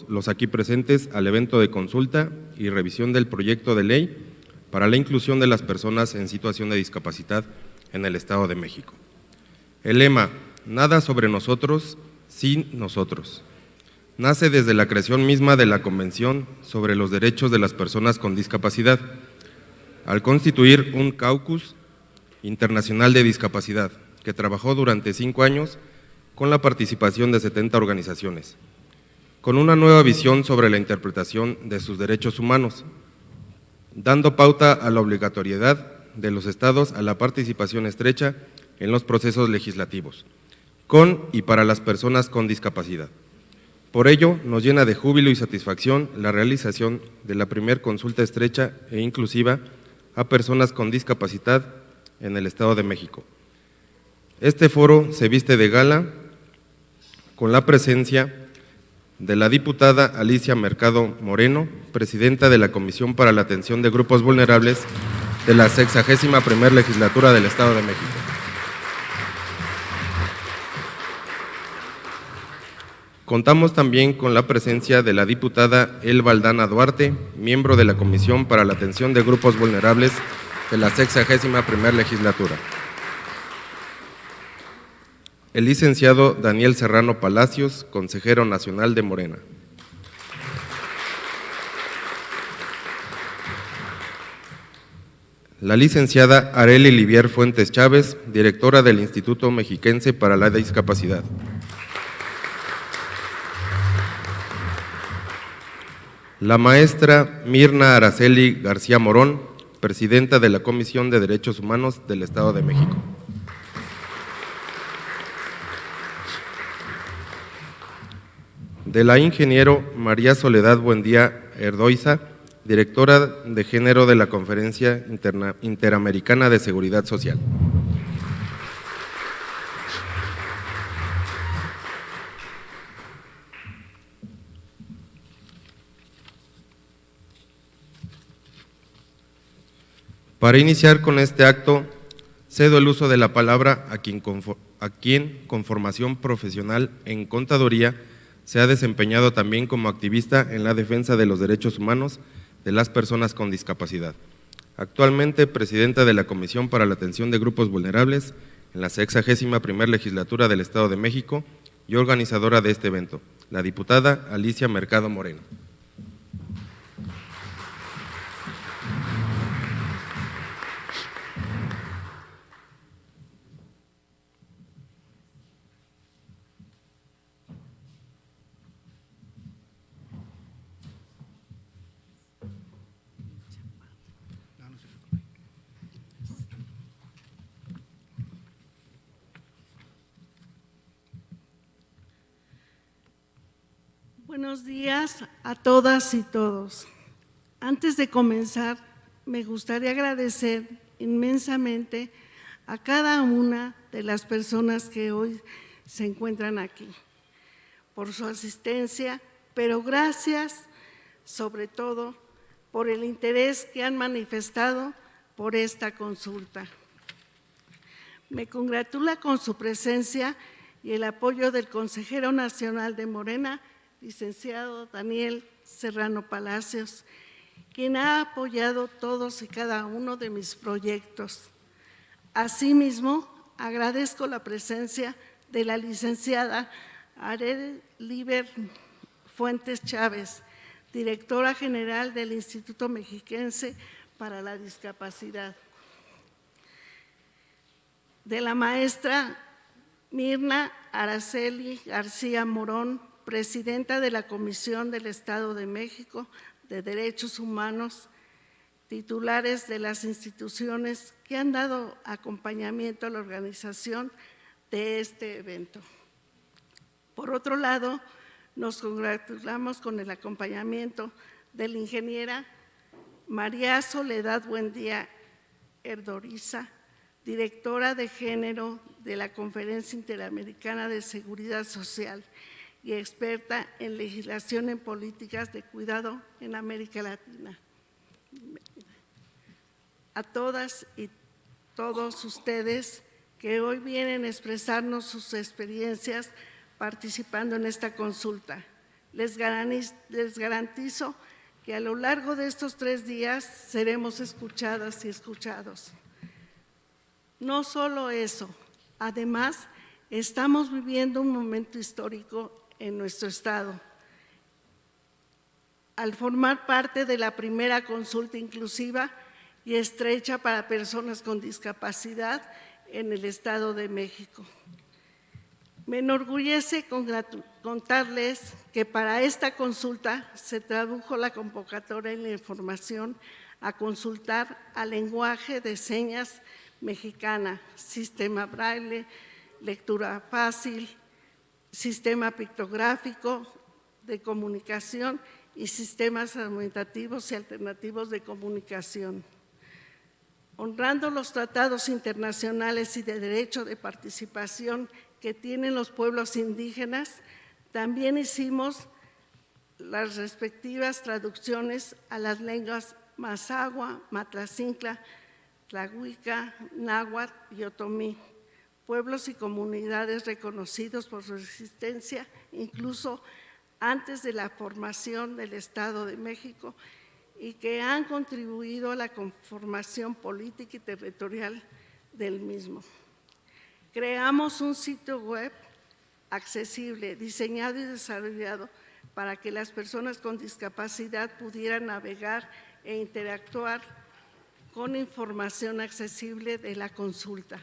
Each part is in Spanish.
los aquí presentes al evento de consulta y revisión del proyecto de ley para la inclusión de las personas en situación de discapacidad en el Estado de México. El lema, nada sobre nosotros, sin nosotros, nace desde la creación misma de la Convención sobre los Derechos de las Personas con Discapacidad, al constituir un caucus internacional de discapacidad que trabajó durante 5 años con la participación de 70 organizaciones, con una nueva visión sobre la interpretación de sus derechos humanos, dando pauta a la obligatoriedad de los estados a la participación estrecha en los procesos legislativos, con y para las personas con discapacidad. Por ello, nos llena de júbilo y satisfacción la realización de la primera consulta estrecha e inclusiva a personas con discapacidad en el Estado de México. Este foro se viste de gala con la presencia de la diputada Alicia Mercado Moreno, presidenta de la Comisión para la Atención de Grupos Vulnerables de la 61ª Legislatura del Estado de México. Contamos también con la presencia de la diputada Elba Aldana Duarte, miembro de la Comisión para la Atención de Grupos Vulnerables de la 61ª Legislatura. El licenciado Daniel Serrano Palacios, consejero nacional de Morena. La licenciada Arely Livier Fuentes Chávez, directora del Instituto Mexiquense para la Discapacidad. La maestra Mirna Araceli García Morón, presidenta de la Comisión de Derechos Humanos del Estado de México. De la ingeniero María Soledad Buendía Erdoiza, directora de Género de la Conferencia Interamericana de Seguridad Social. Para iniciar con este acto, cedo el uso de la palabra a quien con formación profesional en contaduría se ha desempeñado también como activista en la defensa de los derechos humanos de las personas con discapacidad. Actualmente, presidenta de la Comisión para la Atención de Grupos Vulnerables en la 61ª Legislatura del Estado de México y organizadora de este evento, la diputada Alicia Mercado Moreno. Buenos días a todas y todos. Antes de comenzar, me gustaría agradecer inmensamente a cada una de las personas que hoy se encuentran aquí por su asistencia, pero gracias sobre todo por el interés que han manifestado por esta consulta. Me congratula con su presencia y el apoyo del consejero nacional de Morena, licenciado Daniel Serrano Palacios, quien ha apoyado todos y cada uno de mis proyectos. Asimismo, agradezco la presencia de la licenciada Arely Livier Fuentes Chávez, directora general del Instituto Mexiquense para la Discapacidad, de la maestra Mirna Araceli García Morón, presidenta de la Comisión del Estado de México de Derechos Humanos, titulares de las instituciones que han dado acompañamiento a la organización de este evento. Por otro lado, nos congratulamos con el acompañamiento de la ingeniera María Soledad Buendía Erdoiza, directora de Género de la Conferencia Interamericana de Seguridad Social y experta en legislación en políticas de cuidado en América Latina. A todas y todos ustedes que hoy vienen a expresarnos sus experiencias participando en esta consulta. Les garantizo que a lo largo de estos 3 días seremos escuchadas y escuchados. No solo eso, además, estamos viviendo un momento histórico en nuestro estado. Al formar parte de la primera consulta inclusiva y estrecha para personas con discapacidad en el Estado de México. Me enorgullece contarles que para esta consulta se tradujo la convocatoria y la información a consultar al lenguaje de señas mexicana, sistema braille, lectura fácil, sistema pictográfico de comunicación y sistemas aumentativos y alternativos de comunicación. Honrando los tratados internacionales y de derecho de participación que tienen los pueblos indígenas, también hicimos las respectivas traducciones a las lenguas mazahua, matlacincla, tlahuica, náhuatl y otomí, pueblos y comunidades reconocidos por su existencia incluso antes de la formación del Estado de México y que han contribuido a la conformación política y territorial del mismo. Creamos un sitio web accesible, diseñado y desarrollado para que las personas con discapacidad pudieran navegar e interactuar con información accesible de la consulta,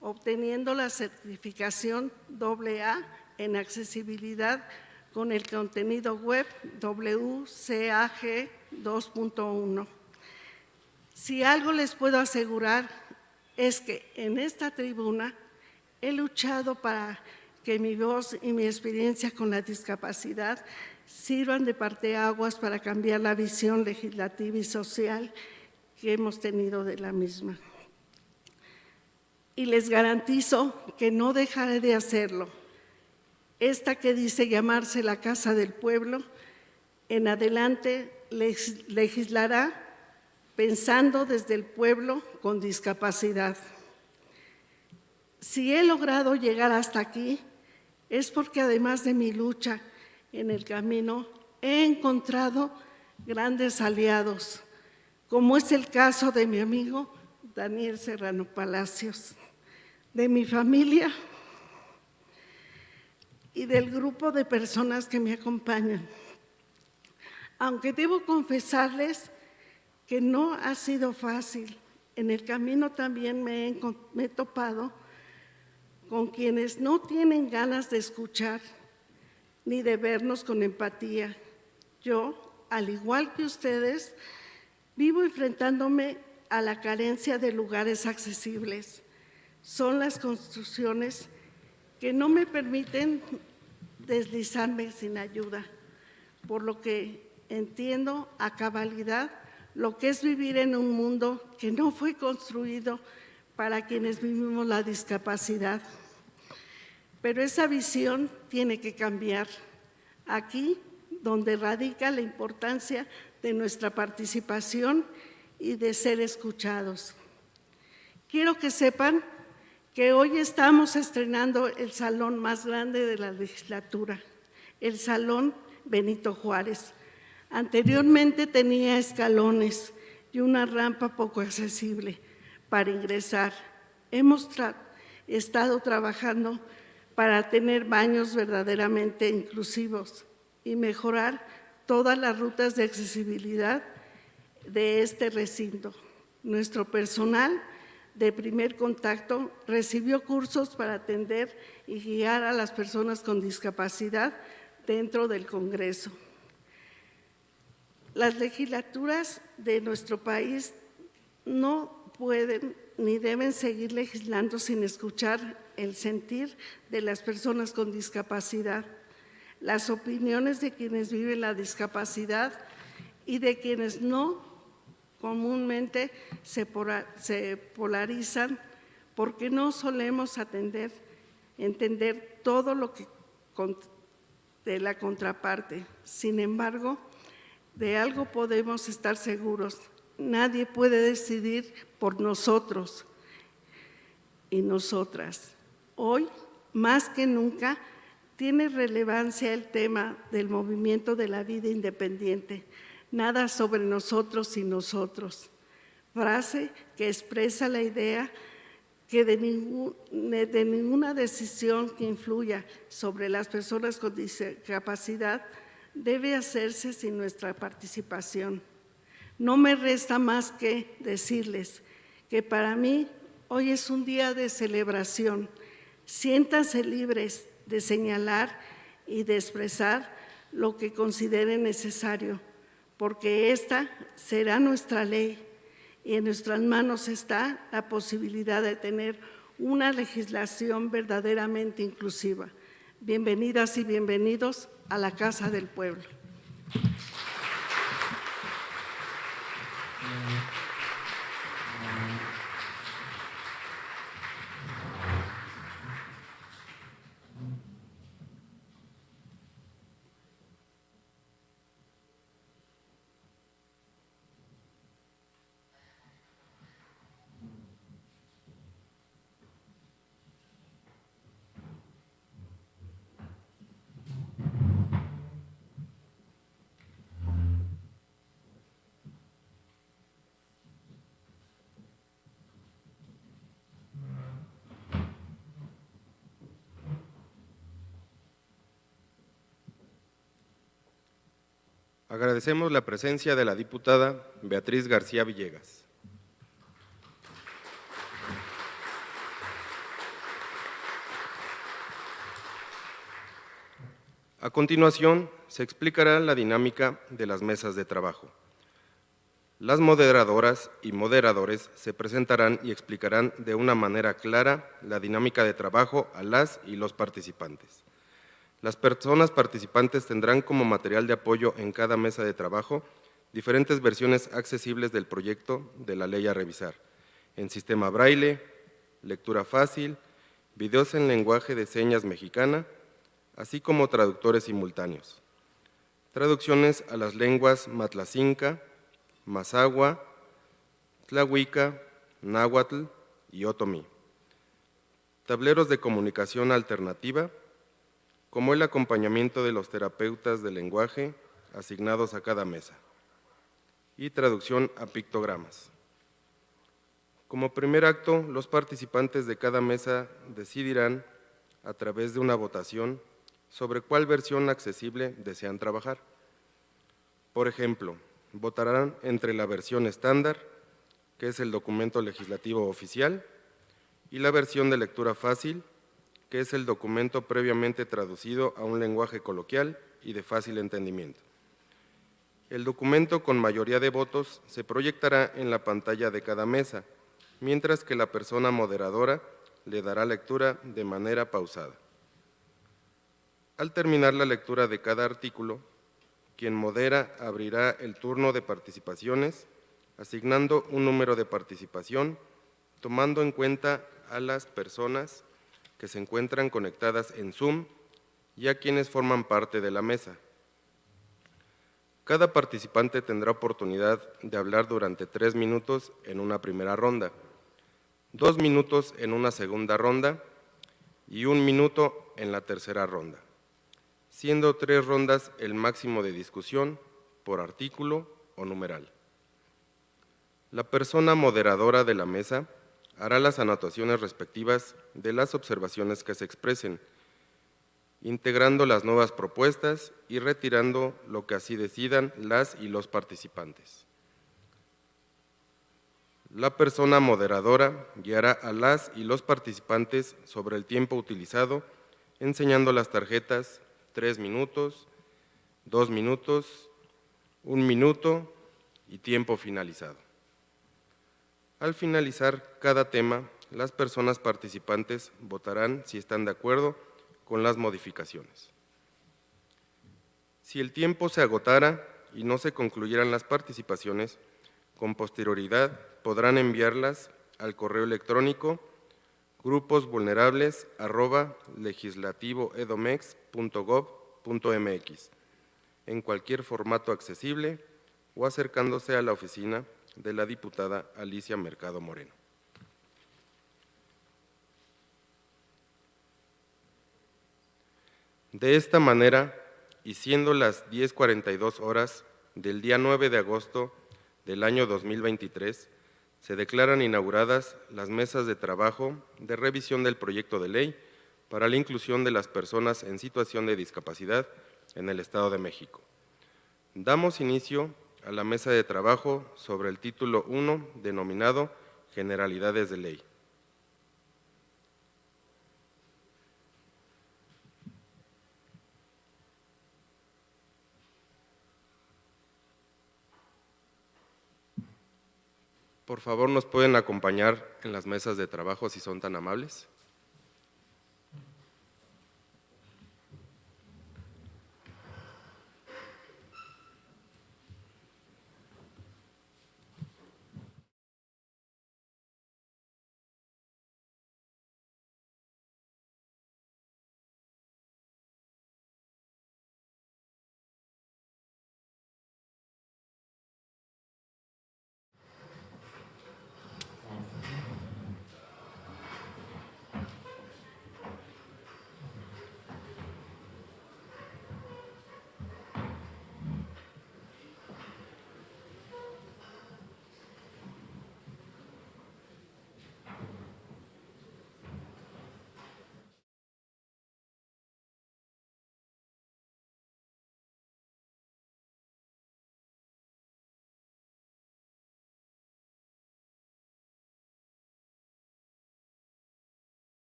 obteniendo la certificación AA en accesibilidad con el contenido web WCAG 2.1. Si algo les puedo asegurar es que en esta tribuna he luchado para que mi voz y mi experiencia con la discapacidad sirvan de parteaguas para cambiar la visión legislativa y social que hemos tenido de la misma. Y les garantizo que no dejaré de hacerlo. Esta que dice llamarse la Casa del Pueblo, en adelante legislará pensando desde el pueblo con discapacidad. Si he logrado llegar hasta aquí, es porque además de mi lucha en el camino, he encontrado grandes aliados, como es el caso de mi amigo Daniel Serrano Palacios, de mi familia y del grupo de personas que me acompañan. Aunque debo confesarles que no ha sido fácil, en el camino también me he topado con quienes no tienen ganas de escuchar ni de vernos con empatía. Yo, al igual que ustedes, vivo enfrentándome a la carencia de lugares accesibles. Son las construcciones que no me permiten deslizarme sin ayuda, por lo que entiendo a cabalidad lo que es vivir en un mundo que no fue construido para quienes vivimos la discapacidad. Pero esa visión tiene que cambiar. Aquí, donde radica la importancia de nuestra participación y de ser escuchados. Quiero que sepan que hoy estamos estrenando el salón más grande de la legislatura, el Salón Benito Juárez. Anteriormente tenía escalones y una rampa poco accesible para ingresar. Hemos estado trabajando para tener baños verdaderamente inclusivos y mejorar todas las rutas de accesibilidad de este recinto. Nuestro personal de primer contacto recibió cursos para atender y guiar a las personas con discapacidad dentro del Congreso. Las legislaturas de nuestro país no pueden ni deben seguir legislando sin escuchar el sentir de las personas con discapacidad, las opiniones de quienes viven la discapacidad y de quienes no comúnmente se polarizan porque no solemos entender todo lo que de la contraparte. Sin embargo, de algo podemos estar seguros: nadie puede decidir por nosotros y nosotras. Hoy, más que nunca, Tiene relevancia el tema del movimiento de la vida independiente, nada sobre nosotros y nosotros, frase que expresa la idea que de ninguna decisión que influya sobre las personas con discapacidad debe hacerse sin nuestra participación. No me resta más que decirles que para mí hoy es un día de celebración. Siéntanse libres de señalar y de expresar lo que consideren necesario, porque esta será nuestra ley y en nuestras manos está la posibilidad de tener una legislación verdaderamente inclusiva. Bienvenidas y bienvenidos a la Casa del Pueblo. Agradecemos la presencia de la diputada Beatriz García Villegas. A continuación, se explicará la dinámica de las mesas de trabajo. Las moderadoras y moderadores se presentarán y explicarán de una manera clara la dinámica de trabajo a las y los participantes. Las personas participantes tendrán como material de apoyo en cada mesa de trabajo diferentes versiones accesibles del proyecto de la ley a revisar, en sistema braille, lectura fácil, videos en lenguaje de señas mexicana, así como traductores simultáneos. Traducciones a las lenguas matlacinca, mazahua, tlahuica, náhuatl y otomí. Tableros de comunicación alternativa, como el acompañamiento de los terapeutas de lenguaje asignados a cada mesa, y traducción a pictogramas. Como primer acto, los participantes de cada mesa decidirán, a través de una votación, sobre cuál versión accesible desean trabajar. Por ejemplo, votarán entre la versión estándar, que es el documento legislativo oficial, y la versión de lectura fácil, que es el documento previamente traducido a un lenguaje coloquial y de fácil entendimiento. El documento con mayoría de votos se proyectará en la pantalla de cada mesa, mientras que la persona moderadora le dará lectura de manera pausada. Al terminar la lectura de cada artículo, quien modera abrirá el turno de participaciones, asignando un número de participación, tomando en cuenta a las personas que se encuentran conectadas en Zoom y a quienes forman parte de la mesa. Cada participante tendrá oportunidad de hablar durante 3 minutos en una primera ronda, 2 minutos en una segunda ronda y 1 minuto en la tercera ronda, siendo 3 rondas el máximo de discusión por artículo o numeral. La persona moderadora de la mesa hará las anotaciones respectivas de las observaciones que se expresen, integrando las nuevas propuestas y retirando lo que así decidan las y los participantes. La persona moderadora guiará a las y los participantes sobre el tiempo utilizado, enseñando las tarjetas 3 minutos, 2 minutos, 1 minuto y tiempo finalizado. Al finalizar cada tema, las personas participantes votarán si están de acuerdo con las modificaciones. Si el tiempo se agotara y no se concluyeran las participaciones, con posterioridad podrán enviarlas al correo electrónico gruposvulnerables@legislativoedomex.gov.mx en cualquier formato accesible o acercándose a la oficina de la diputada Alicia Mercado Moreno. De esta manera, y siendo las 10:42 horas del día 9 de agosto del año 2023, se declaran inauguradas las mesas de trabajo de revisión del proyecto de ley para la inclusión de las personas en situación de discapacidad en el Estado de México. Damos inicio a la mesa de trabajo sobre el título 1 denominado Generalidades de Ley. Por favor, ¿nos pueden acompañar en las mesas de trabajo si son tan amables?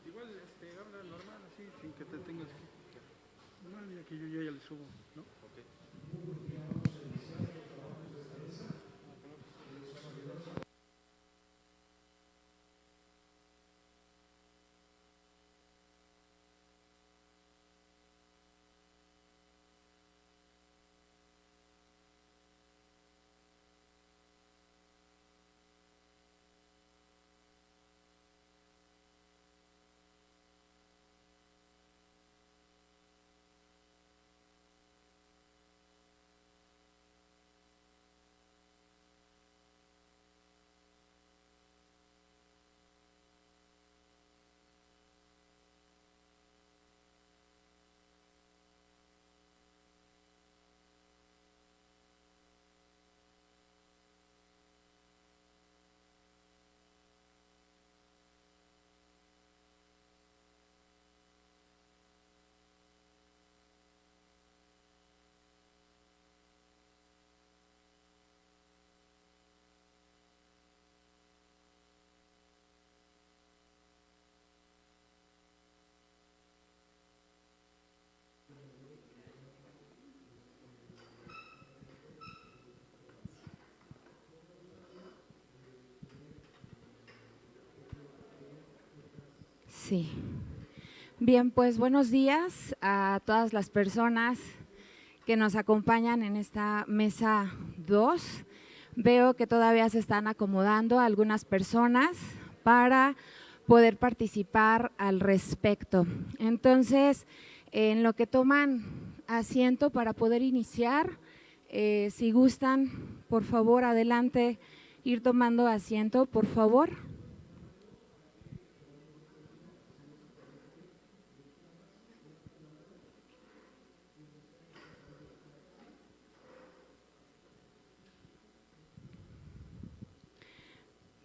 Igual habla normal, así, sin que te tengas que… Normal, ya que yo ya le subo, ¿no? Okay. Sí. Bien, pues buenos días a todas las personas que nos acompañan en esta mesa 2. Veo que todavía se están acomodando algunas personas para poder participar al respecto. Entonces, en lo que toman asiento para poder iniciar, si gustan, por favor, adelante, ir tomando asiento, por favor.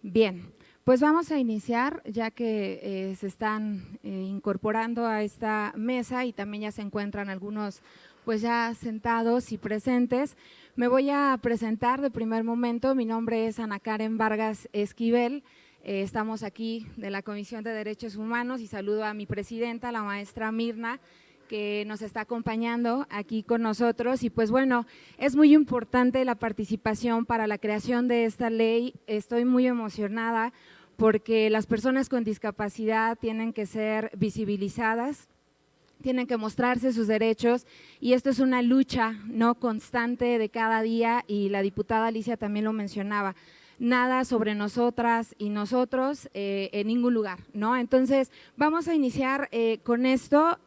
Bien, pues vamos a iniciar ya que se están incorporando a esta mesa y también ya se encuentran algunos pues ya sentados y presentes. Me voy a presentar de primer momento, mi nombre es Ana Karen Vargas Esquivel, estamos aquí de la Comisión de Derechos Humanos y saludo a mi presidenta, la maestra Mirna, que nos está acompañando aquí con nosotros y pues bueno, es muy importante la participación para la creación de esta ley, estoy muy emocionada porque las personas con discapacidad tienen que ser visibilizadas, tienen que mostrarse sus derechos y esto es una lucha no constante de cada día y la diputada Alicia también lo mencionaba. Nada sobre nosotras y nosotros en ningún lugar, ¿no? Entonces, vamos a iniciar con esto.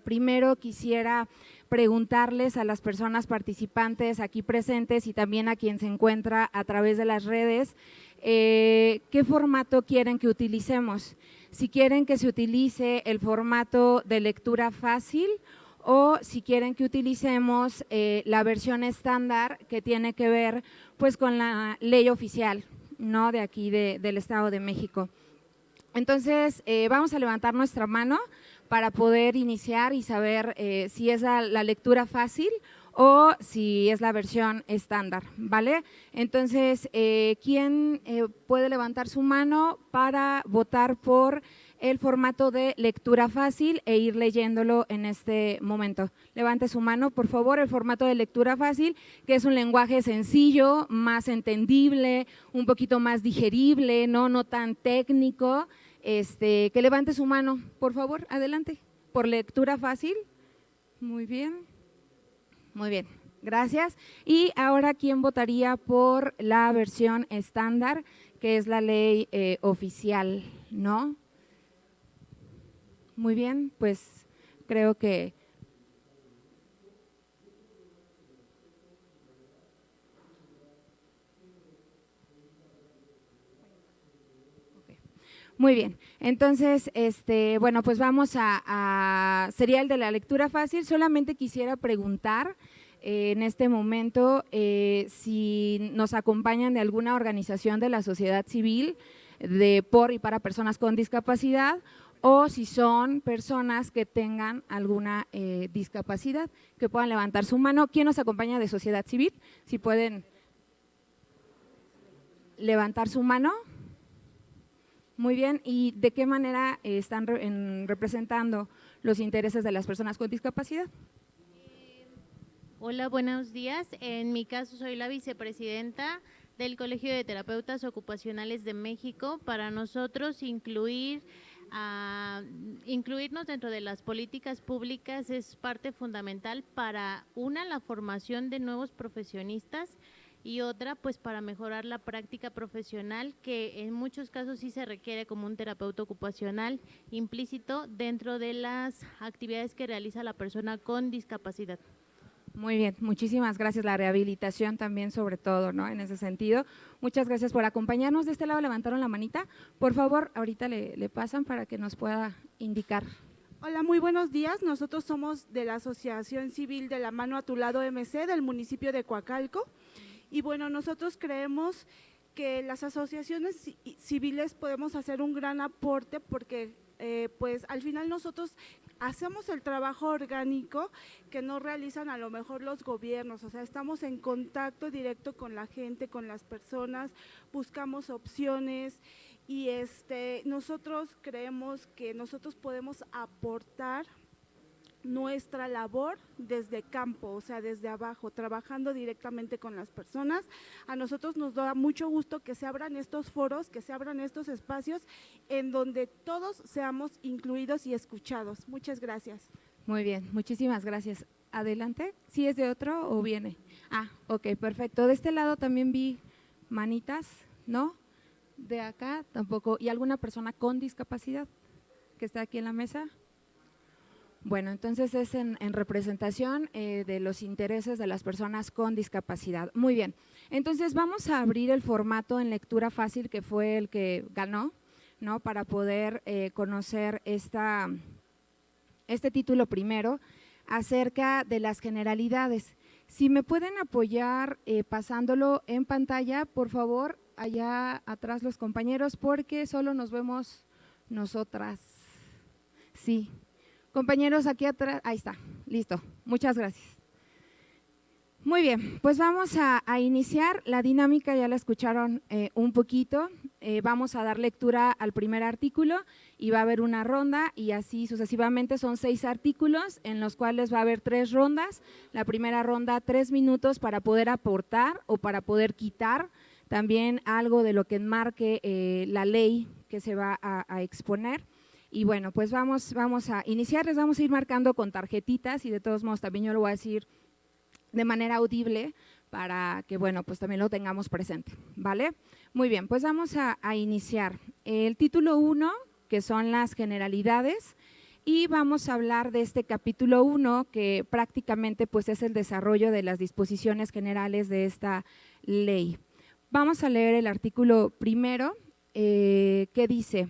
Primero quisiera preguntarles a las personas participantes aquí presentes y también a quien se encuentra a través de las redes, ¿qué formato quieren que utilicemos? Si quieren que se utilice el formato de lectura fácil o si quieren que utilicemos la versión estándar que tiene que ver pues con la ley oficial, ¿no? De aquí del Estado de México. Entonces, vamos a levantar nuestra mano para poder iniciar y saber si es la lectura fácil o si es la versión estándar, ¿vale? Entonces, ¿quién puede levantar su mano para votar por el formato de lectura fácil e ir leyéndolo en este momento? Levante su mano, por favor, el formato de lectura fácil, que es un lenguaje sencillo, más entendible, un poquito más digerible, no tan técnico. Que levante su mano, por favor, adelante, por lectura fácil. Muy bien, gracias. Y ahora, ¿quién votaría por la versión estándar, que es la ley oficial, no? Muy bien, pues creo que… Muy bien, entonces, bueno, pues vamos sería el de la lectura fácil. Solamente quisiera preguntar en este momento si nos acompañan de alguna organización de la sociedad civil por y para personas con discapacidad o si son personas que tengan alguna discapacidad, que puedan levantar su mano. ¿Quién nos acompaña de sociedad civil? Si pueden levantar su mano. Muy bien, ¿y de qué manera están representando los intereses de las personas con discapacidad? Hola, buenos días. En mi caso soy la vicepresidenta del Colegio de Terapeutas Ocupacionales de México. Para nosotros incluirnos dentro de las políticas públicas es parte fundamental para la formación de nuevos profesionistas y otra pues para mejorar la práctica profesional, que en muchos casos sí se requiere como un terapeuta ocupacional implícito dentro de las actividades que realiza la persona con discapacidad. Muy bien, muchísimas gracias. La rehabilitación también sobre todo, ¿no? En ese sentido, muchas gracias por acompañarnos. De este lado levantaron la manita, por favor, ahorita le pasan para que nos pueda indicar. Hola, muy buenos días. Nosotros somos de la Asociación Civil de la Mano a tu Lado MC del municipio de Coacalco. Y bueno, nosotros creemos que las asociaciones civiles podemos hacer un gran aporte porque pues al final nosotros hacemos el trabajo orgánico que no realizan a lo mejor los gobiernos, o sea, estamos en contacto directo con la gente, con las personas, buscamos opciones y nosotros creemos que nosotros podemos aportar nuestra labor desde campo, o sea, desde abajo, trabajando directamente con las personas. A nosotros nos da mucho gusto que se abran estos foros, que se abran estos espacios en donde todos seamos incluidos y escuchados. Muchas gracias. Muy bien, muchísimas gracias. Adelante, ¿sí es de otro o viene? Ok, perfecto. De este lado también vi manitas, ¿no? De acá tampoco. ¿Y alguna persona con discapacidad que está aquí en la mesa? Bueno, entonces es en representación de los intereses de las personas con discapacidad. Muy bien, entonces vamos a abrir el formato en lectura fácil que fue el que ganó, ¿no? Para poder conocer este título primero acerca de las generalidades. Si me pueden apoyar pasándolo en pantalla, por favor, allá atrás los compañeros, porque solo nos vemos nosotras. Sí. Compañeros, aquí atrás, ahí está, listo, muchas gracias. Muy bien, pues vamos a iniciar la dinámica, ya la escucharon un poquito, vamos a dar lectura al primer artículo y va a haber una ronda y así sucesivamente. Son 6 artículos en los cuales va a haber 3 rondas, la primera ronda 3 minutos para poder aportar o para poder quitar también algo de lo que enmarque la ley que se va a exponer. Y bueno, pues vamos a iniciar, les vamos a ir marcando con tarjetitas y de todos modos también yo lo voy a decir de manera audible para que, bueno, pues también lo tengamos presente, ¿vale? Muy bien, pues vamos a iniciar. El título 1, que son las generalidades, y vamos a hablar de este capítulo 1, que prácticamente pues es el desarrollo de las disposiciones generales de esta ley. Vamos a leer el artículo primero, que dice: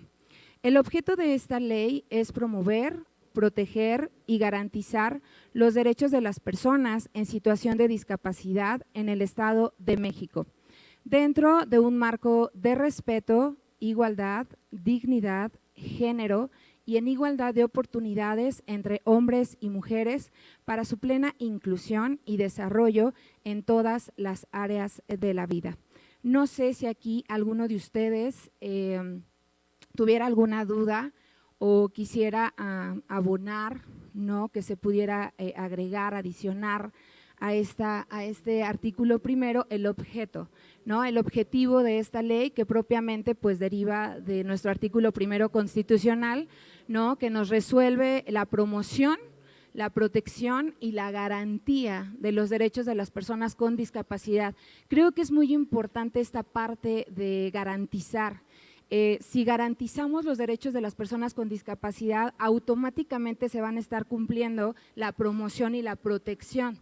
el objeto de esta ley es promover, proteger y garantizar los derechos de las personas en situación de discapacidad en el Estado de México, dentro de un marco de respeto, igualdad, dignidad, género y en igualdad de oportunidades entre hombres y mujeres para su plena inclusión y desarrollo en todas las áreas de la vida. No sé si aquí alguno de ustedes tuviera alguna duda o quisiera abonar, ¿no?, que se pudiera agregar, adicionar a este artículo primero el objeto, ¿no?, el objetivo de esta ley, que propiamente pues deriva de nuestro artículo primero constitucional, ¿no?, que nos resuelve la promoción, la protección y la garantía de los derechos de las personas con discapacidad. Creo que es muy importante esta parte de garantizar. Si garantizamos los derechos de las personas con discapacidad, automáticamente se van a estar cumpliendo la promoción y la protección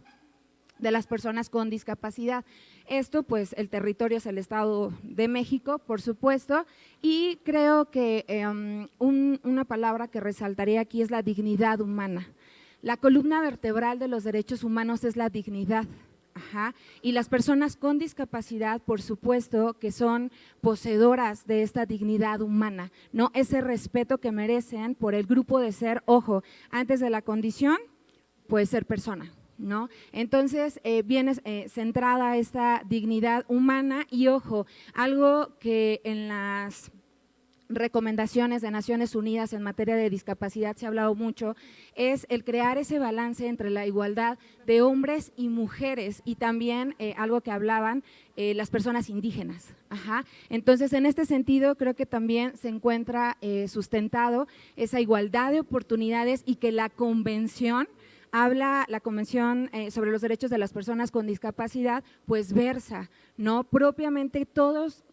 de las personas con discapacidad. Esto, pues, el territorio es el Estado de México, por supuesto, y creo que una palabra que resaltaría aquí es la dignidad humana. La columna vertebral de los derechos humanos es la dignidad. Ajá. Y las personas con discapacidad, por supuesto, que son poseedoras de esta dignidad humana, ¿no? Ese respeto que merecen por el grupo de ser, ojo, antes de la condición, puede ser persona, ¿no? Entonces, viene centrada esta dignidad humana y, ojo, algo que en las recomendaciones de Naciones Unidas en materia de discapacidad se ha hablado mucho, es el crear ese balance entre la igualdad de hombres y mujeres y también algo que hablaban las personas indígenas. Ajá. Entonces, en este sentido, creo que también se encuentra sustentado esa igualdad de oportunidades y que la convención sobre los derechos de las personas con discapacidad, pues versa, ¿no? Propiamente todos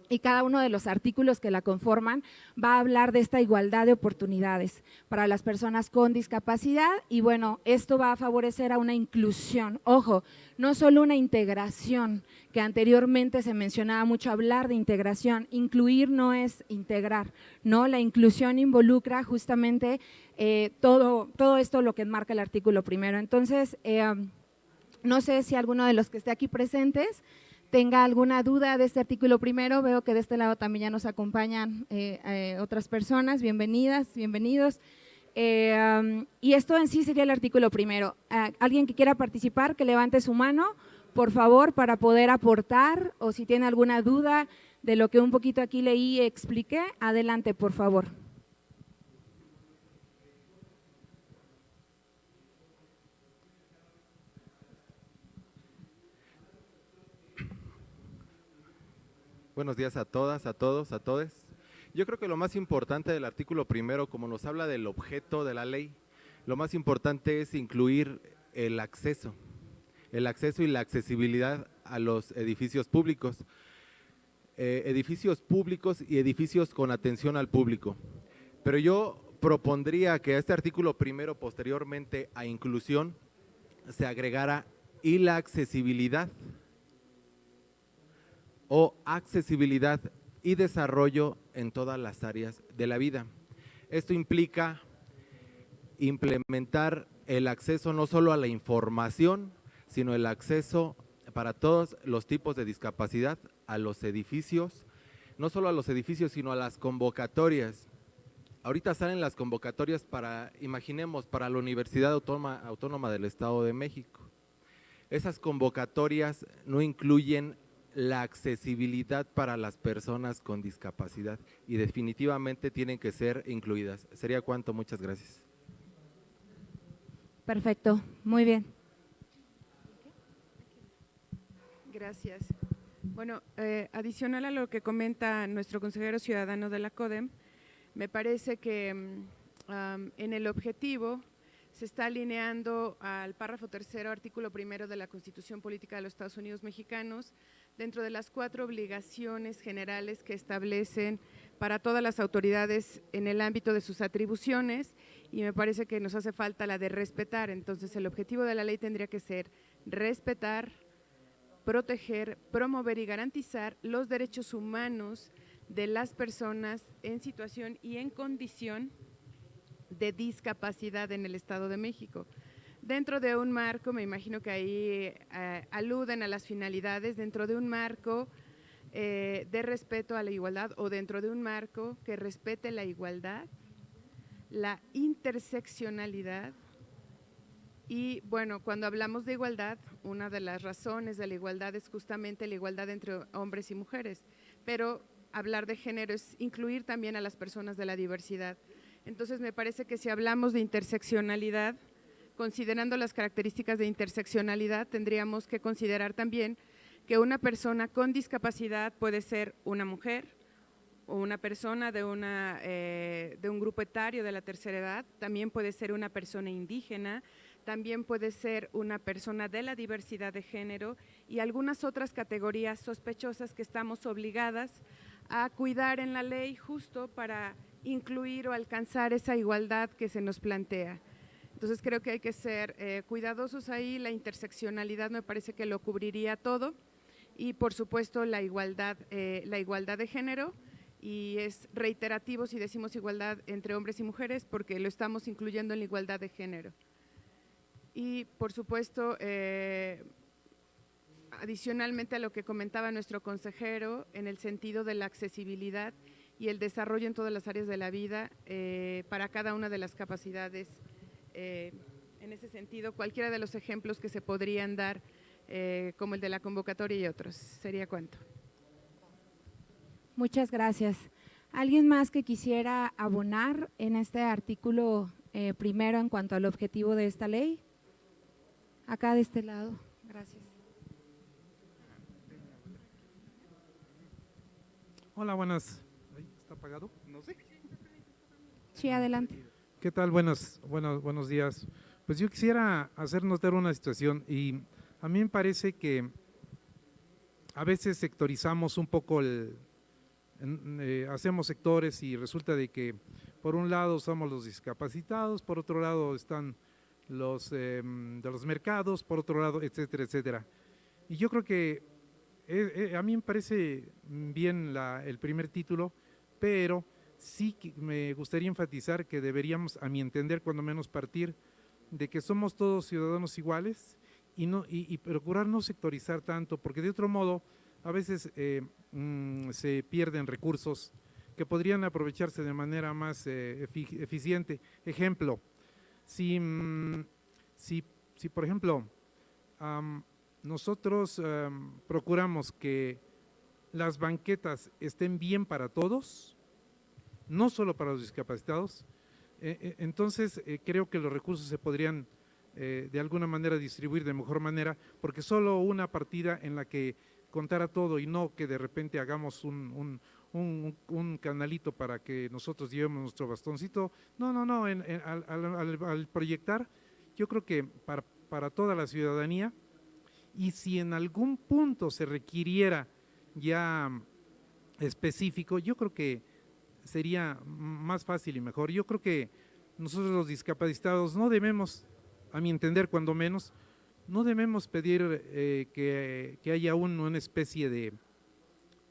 y cada uno de los artículos que la conforman va a hablar de esta igualdad de oportunidades para las personas con discapacidad y bueno, esto va a favorecer a una inclusión, ojo, no solo una integración, que anteriormente se mencionaba mucho hablar de integración, incluir no es integrar, ¿no? La inclusión involucra justamente todo esto lo que enmarca el artículo primero. Entonces, no sé si alguno de los que esté aquí presentes tenga alguna duda de este artículo primero. Veo que de este lado también ya nos acompañan otras personas. Bienvenidas, bienvenidos. Y esto en sí sería el artículo primero. Alguien que quiera participar, que levante su mano, por favor, para poder aportar, o si tiene alguna duda de lo que un poquito aquí leí y expliqué, adelante, por favor. Buenos días a todas, a todos, a todes. Yo creo que lo más importante del artículo primero, como nos habla del objeto de la ley, lo más importante es incluir el acceso y la accesibilidad a los edificios públicos y edificios con atención al público. Pero yo propondría que a este artículo primero, posteriormente a inclusión, se agregara y la accesibilidad o accesibilidad y desarrollo en todas las áreas de la vida. Esto implica implementar el acceso no solo a la información, sino el acceso para todos los tipos de discapacidad a los edificios, no solo a los edificios, sino a las convocatorias. Ahorita salen las convocatorias imaginemos, para la Universidad Autónoma del Estado de México. Esas convocatorias no incluyen la accesibilidad para las personas con discapacidad y definitivamente tienen que ser incluidas. ¿Sería cuánto? Muchas gracias. Perfecto, muy bien. Gracias. Bueno, adicional a lo que comenta nuestro consejero ciudadano de la CODEM, me parece que en el objetivo se está alineando al párrafo tercero, artículo primero de la Constitución Política de los Estados Unidos Mexicanos, dentro de las 4 obligaciones generales que establecen para todas las autoridades en el ámbito de sus atribuciones, y me parece que nos hace falta la de respetar. Entonces, el objetivo de la ley tendría que ser respetar, proteger, promover y garantizar los derechos humanos de las personas en situación y en condición de discapacidad en el Estado de México. Dentro de un marco, me imagino que ahí aluden a las finalidades, dentro de un marco de respeto a la igualdad o dentro de un marco que respete la igualdad, la interseccionalidad. Y bueno, cuando hablamos de igualdad, una de las razones de la igualdad es justamente la igualdad entre hombres y mujeres, pero hablar de género es incluir también a las personas de la diversidad. Entonces, me parece que si hablamos de interseccionalidad, considerando las características de interseccionalidad, tendríamos que considerar también que una persona con discapacidad puede ser una mujer o una persona de un grupo etario de la tercera edad, también puede ser una persona indígena, también puede ser una persona de la diversidad de género y algunas otras categorías sospechosas que estamos obligadas a cuidar en la ley justo para incluir o alcanzar esa igualdad que se nos plantea. Entonces, creo que hay que ser cuidadosos ahí, la interseccionalidad me parece que lo cubriría todo y, por supuesto, la igualdad de género, y es reiterativo si decimos igualdad entre hombres y mujeres porque lo estamos incluyendo en la igualdad de género. Y, por supuesto, adicionalmente a lo que comentaba nuestro consejero en el sentido de la accesibilidad y el desarrollo en todas las áreas de la vida para cada una de las capacidades. En ese sentido, cualquiera de los ejemplos que se podrían dar, como el de la convocatoria y otros, ¿sería cuánto? Muchas gracias. ¿Alguien más que quisiera abonar en este artículo primero en cuanto al objetivo de esta ley? Acá de este lado. Gracias. Hola, buenas. ¿Está apagado? No sé. Sí, adelante. ¿Qué tal? Buenos días. Pues yo quisiera hacer notar una situación y a mí me parece que a veces sectorizamos un poco, hacemos sectores y resulta de que por un lado somos los discapacitados, por otro lado están los de los mercados, por otro lado, etcétera, etcétera. Y yo creo que a mí me parece bien el primer título, pero sí que me gustaría enfatizar que deberíamos, a mi entender, cuando menos partir de que somos todos ciudadanos iguales y procurar no sectorizar tanto, porque de otro modo a veces se pierden recursos que podrían aprovecharse de manera más eficiente. Ejemplo, si por ejemplo nosotros procuramos que las banquetas estén bien para todos, no solo para los discapacitados, entonces creo que los recursos se podrían de alguna manera distribuir de mejor manera, porque solo una partida en la que contara todo y no que de repente hagamos un canalito para que nosotros llevemos nuestro bastoncito, no, al proyectar, yo creo que para toda la ciudadanía, y si en algún punto se requiriera ya específico, yo creo que sería más fácil y mejor. Yo creo que nosotros los discapacitados no debemos, a mi entender cuando menos, no debemos pedir que haya una especie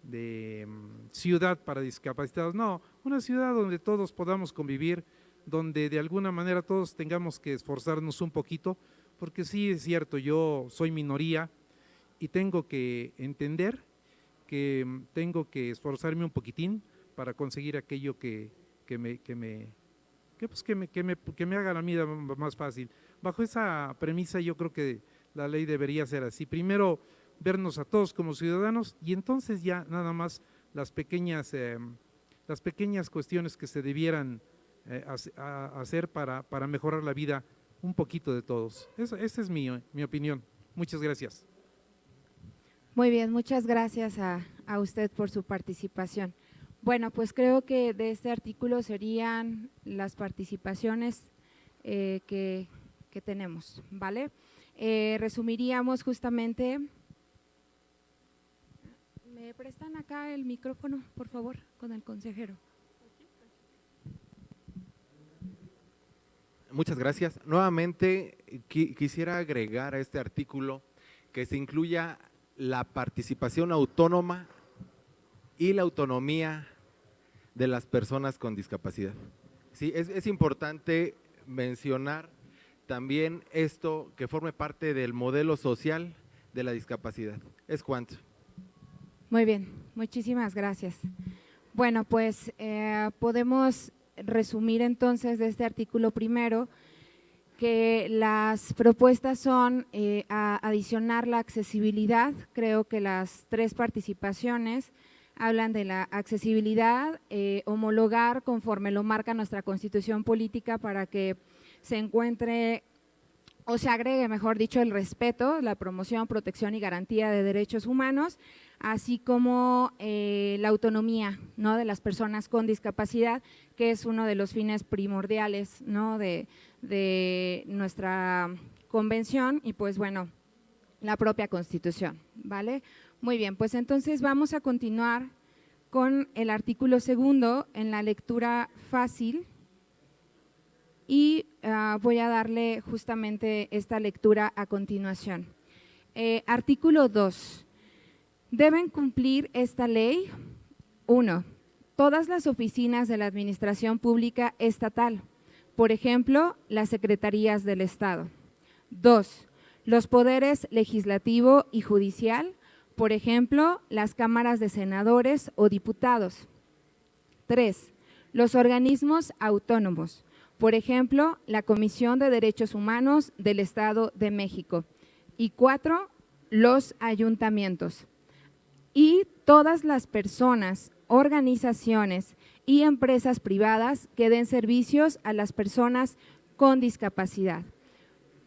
de ciudad para discapacitados, no, una ciudad donde todos podamos convivir, donde de alguna manera todos tengamos que esforzarnos un poquito, porque sí es cierto, yo soy minoría y tengo que entender que tengo que esforzarme un poquitín para conseguir aquello que me haga la vida más fácil. Bajo esa premisa yo creo que la ley debería ser así. Primero vernos a todos como ciudadanos y entonces ya nada más las pequeñas cuestiones que se debieran hacer para mejorar la vida un poquito de todos. Esa es mi opinión. Muchas gracias. Muy bien, muchas gracias a usted por su participación. Bueno, pues creo que de este artículo serían las participaciones que tenemos, ¿vale? Resumiríamos justamente… ¿Me prestan acá el micrófono, por favor, con el consejero? Muchas gracias. Nuevamente quisiera agregar a este artículo que se incluya la participación autónoma y la autonomía de las personas con discapacidad. Sí, es importante mencionar también esto que forme parte del modelo social de la discapacidad. Es cuanto. Muy bien, muchísimas gracias. Bueno, pues podemos resumir entonces de este artículo primero que las propuestas son adicionar la accesibilidad. Creo que las tres participaciones hablan de la accesibilidad, homologar conforme lo marca nuestra Constitución política para que se encuentre o se agregue, mejor dicho, el respeto, la promoción, protección y garantía de derechos humanos, así como la autonomía, ¿no?, de las personas con discapacidad, que es uno de los fines primordiales, ¿no?, de nuestra convención y pues bueno, la propia Constitución, ¿vale? Muy bien, pues entonces vamos a continuar con el artículo segundo en la lectura fácil y voy a darle justamente esta lectura a continuación. Artículo 2. Deben cumplir esta ley, 1. Todas las oficinas de la Administración Pública Estatal, por ejemplo, las secretarías del Estado. 2. Los poderes legislativo y judicial, por ejemplo, las cámaras de senadores o diputados. 3. Los organismos autónomos, por ejemplo, la Comisión de Derechos Humanos del Estado de México. Y 4, los ayuntamientos. Y todas las personas, organizaciones y empresas privadas que den servicios a las personas con discapacidad.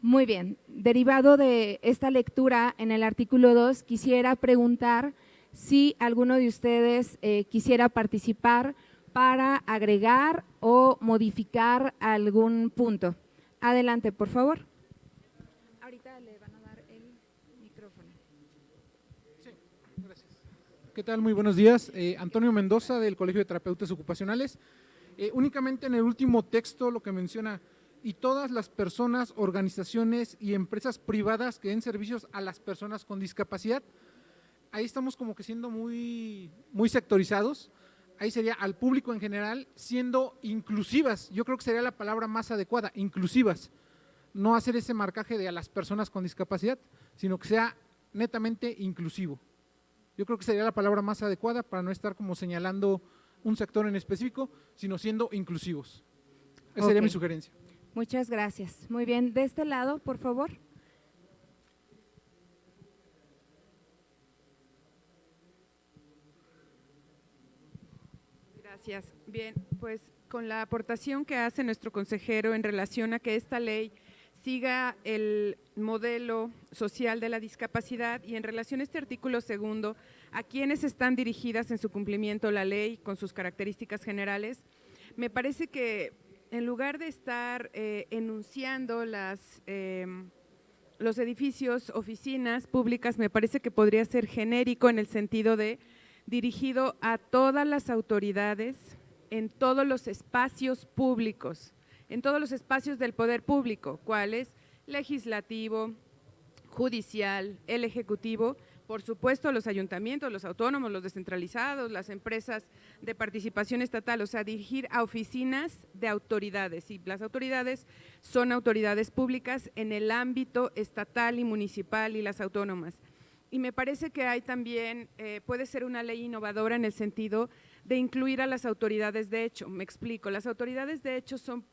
Muy bien, derivado de esta lectura en el artículo 2, quisiera preguntar si alguno de ustedes quisiera participar para agregar o modificar algún punto. Adelante, por favor. Ahorita le van a dar el micrófono. Sí, gracias. ¿Qué tal? Muy buenos días. Antonio Mendoza, del Colegio de Terapeutas Ocupacionales. Únicamente en el último texto lo que menciona, y todas las personas, organizaciones y empresas privadas que den servicios a las personas con discapacidad, ahí estamos como que siendo muy sectorizados. Ahí sería al público en general, siendo inclusivas. Yo creo que sería la palabra más adecuada, inclusivas. No hacer ese marcaje de a las personas con discapacidad, sino que sea netamente inclusivo. Yo creo que sería la palabra más adecuada para no estar como señalando un sector en específico, sino siendo inclusivos. Esa sería mi sugerencia. Muchas gracias. Muy bien, de este lado, por favor. Gracias. Bien, pues con la aportación que hace nuestro consejero en relación a que esta ley siga el modelo social de la discapacidad y en relación a este artículo segundo, a quienes están dirigidas en su cumplimiento la ley con sus características generales, me parece que en lugar de estar enunciando los edificios, oficinas públicas, me parece que podría ser genérico en el sentido de dirigido a todas las autoridades en todos los espacios públicos, en todos los espacios del poder público, ¿cuáles? Legislativo, judicial, el ejecutivo, por supuesto los ayuntamientos, los autónomos, los descentralizados, las empresas de participación estatal, o sea, dirigir a oficinas de autoridades, y las autoridades son autoridades públicas en el ámbito estatal y municipal y las autónomas. Y me parece que hay también, puede ser una ley innovadora en el sentido de incluir a las autoridades de hecho. Me explico, las autoridades de hecho son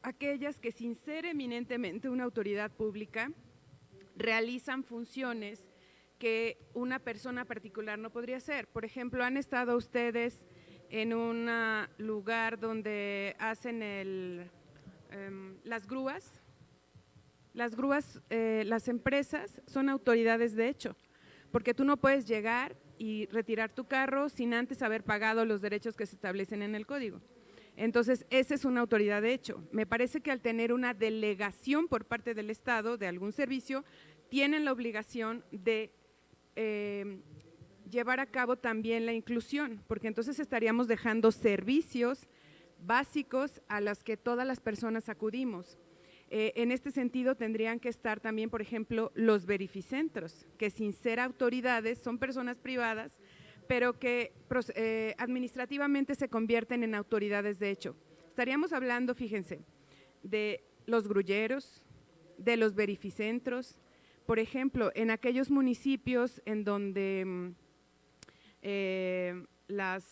aquellas que sin ser eminentemente una autoridad pública realizan funciones que una persona particular no podría hacer. Por ejemplo, ¿han estado ustedes en un lugar donde hacen las grúas? Las grúas, las empresas son autoridades de hecho, porque tú no puedes llegar y retirar tu carro sin antes haber pagado los derechos que se establecen en el código. Entonces, esa es una autoridad de hecho. Me parece que al tener una delegación por parte del Estado de algún servicio, tienen la obligación de llevar a cabo también la inclusión, porque entonces estaríamos dejando servicios básicos a los que todas las personas acudimos. En este sentido tendrían que estar también, por ejemplo, los verificentros, que sin ser autoridades son personas privadas, pero que administrativamente se convierten en autoridades de hecho. Estaríamos hablando, fíjense, de los grulleros, de los verificentros, por ejemplo, en aquellos municipios en donde los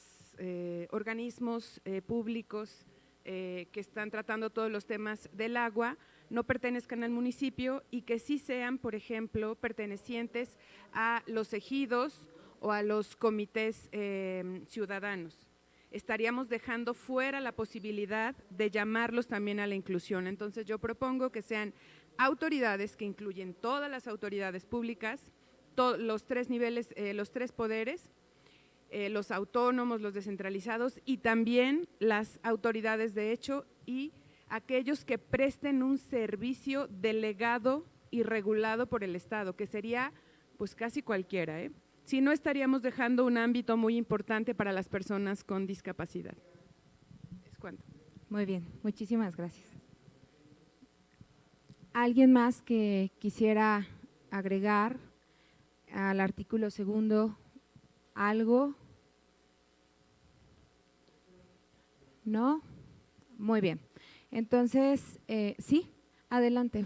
organismos públicos que están tratando todos los temas del agua no pertenezcan al municipio y que sí sean, por ejemplo, pertenecientes a los ejidos o a los comités ciudadanos. Estaríamos dejando fuera la posibilidad de llamarlos también a la inclusión. Entonces, yo propongo que sean autoridades que incluyen todas las autoridades públicas, los tres niveles, los tres poderes, los autónomos, los descentralizados y también las autoridades de hecho y aquellos que presten un servicio delegado y regulado por el Estado, que sería pues casi cualquiera, Si no, estaríamos dejando un ámbito muy importante para las personas con discapacidad. ¿Es cuánto? Muy bien, muchísimas gracias. ¿Alguien más que quisiera agregar al artículo segundo algo? ¿No? Muy bien. Entonces, sí, adelante.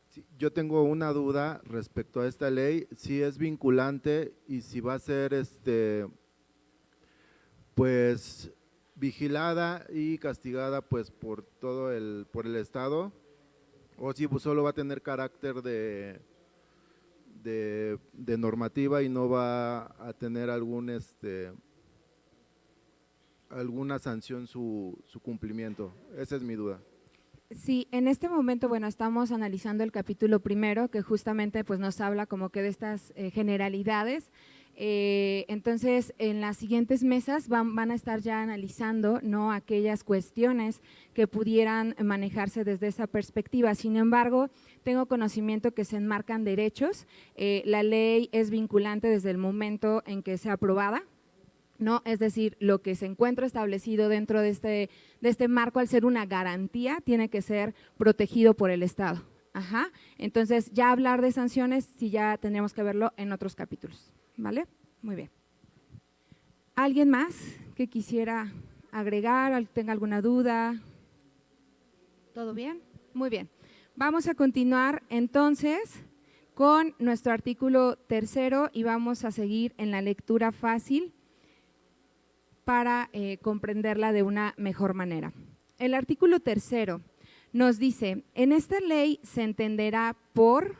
Sí, yo tengo una duda respecto a esta ley, si es vinculante y si va a ser pues vigilada y castigada pues por por el Estado, o si solo va a tener carácter de normativa y no va a tener alguna sanción su cumplimiento. Esa es mi duda. Sí, en este momento, bueno, estamos analizando el capítulo primero, que justamente pues nos habla como que de estas generalidades. Entonces, en las siguientes mesas van a estar ya analizando, ¿no?, aquellas cuestiones que pudieran manejarse desde esa perspectiva. Sin embargo, tengo conocimiento que se enmarcan derechos. La ley es vinculante desde el momento en que sea aprobada, ¿no? Es decir, lo que se encuentra establecido dentro de este marco, al ser una garantía, tiene que ser protegido por el Estado. Ajá. Entonces, ya hablar de sanciones, sí, ya tendríamos que verlo en otros capítulos, ¿vale? Muy bien. ¿Alguien más que quisiera agregar, tenga alguna duda? ¿Todo bien? Muy bien. Vamos a continuar entonces con nuestro artículo tercero y vamos a seguir en la lectura fácil para comprenderla de una mejor manera. El artículo tercero nos dice, en esta ley se entenderá por…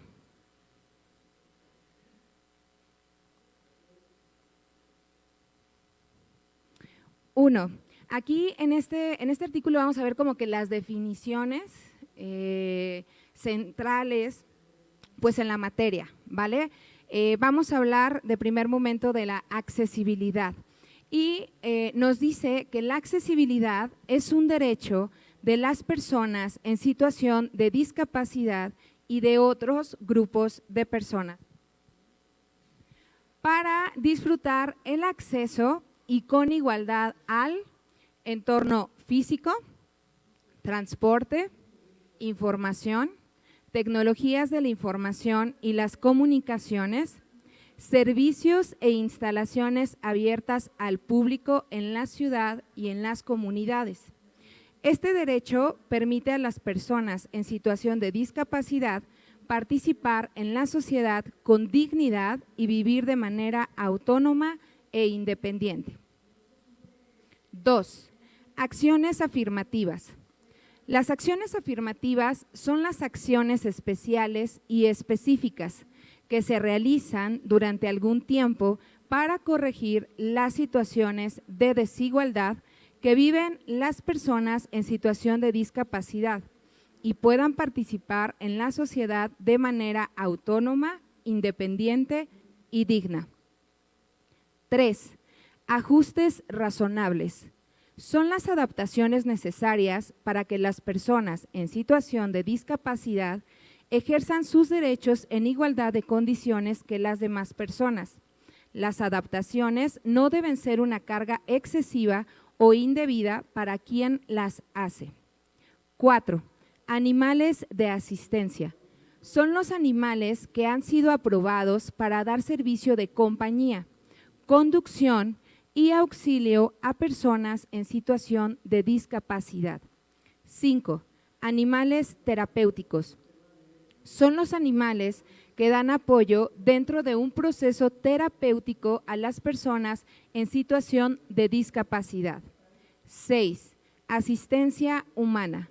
Uno, aquí en este artículo vamos a ver como que las definiciones centrales pues en la materia, ¿vale? Vamos a hablar de primer momento de la accesibilidad. Y nos dice que la accesibilidad es un derecho de las personas en situación de discapacidad y de otros grupos de personas para disfrutar el acceso y con igualdad al entorno físico, transporte, información, tecnologías de la información y las comunicaciones, servicios e instalaciones abiertas al público en la ciudad y en las comunidades. Este derecho permite a las personas en situación de discapacidad participar en la sociedad con dignidad y vivir de manera autónoma e independiente. 2. Acciones afirmativas. Las acciones afirmativas son las acciones especiales y específicas que se realizan durante algún tiempo para corregir las situaciones de desigualdad que viven las personas en situación de discapacidad y puedan participar en la sociedad de manera autónoma, independiente y digna. 3. Ajustes razonables. Son las adaptaciones necesarias para que las personas en situación de discapacidad ejerzan sus derechos en igualdad de condiciones que las demás personas. Las adaptaciones no deben ser una carga excesiva o indebida para quien las hace. 4. Animales de asistencia. Son los animales que han sido aprobados para dar servicio de compañía, conducción y auxilio a personas en situación de discapacidad. 5. Animales terapéuticos. Son los animales que dan apoyo dentro de un proceso terapéutico a las personas en situación de discapacidad. 6. Asistencia humana.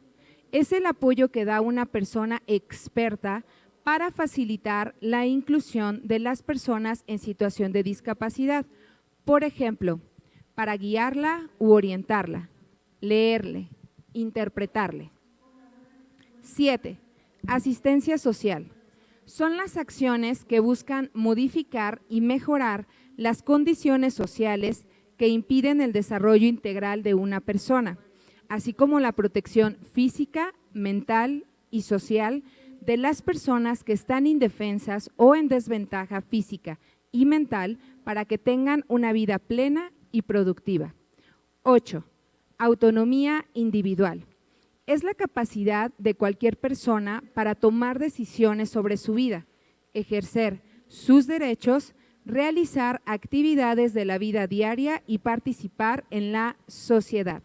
Es el apoyo que da una persona experta para facilitar la inclusión de las personas en situación de discapacidad. Por ejemplo, para guiarla u orientarla, leerle, interpretarle. 7. Asistencia social. Son las acciones que buscan modificar y mejorar las condiciones sociales que impiden el desarrollo integral de una persona, así como la protección física, mental y social de las personas que están indefensas o en desventaja física y mental para que tengan una vida plena y productiva. 8. Autonomía individual. Es la capacidad de cualquier persona para tomar decisiones sobre su vida, ejercer sus derechos, realizar actividades de la vida diaria y participar en la sociedad.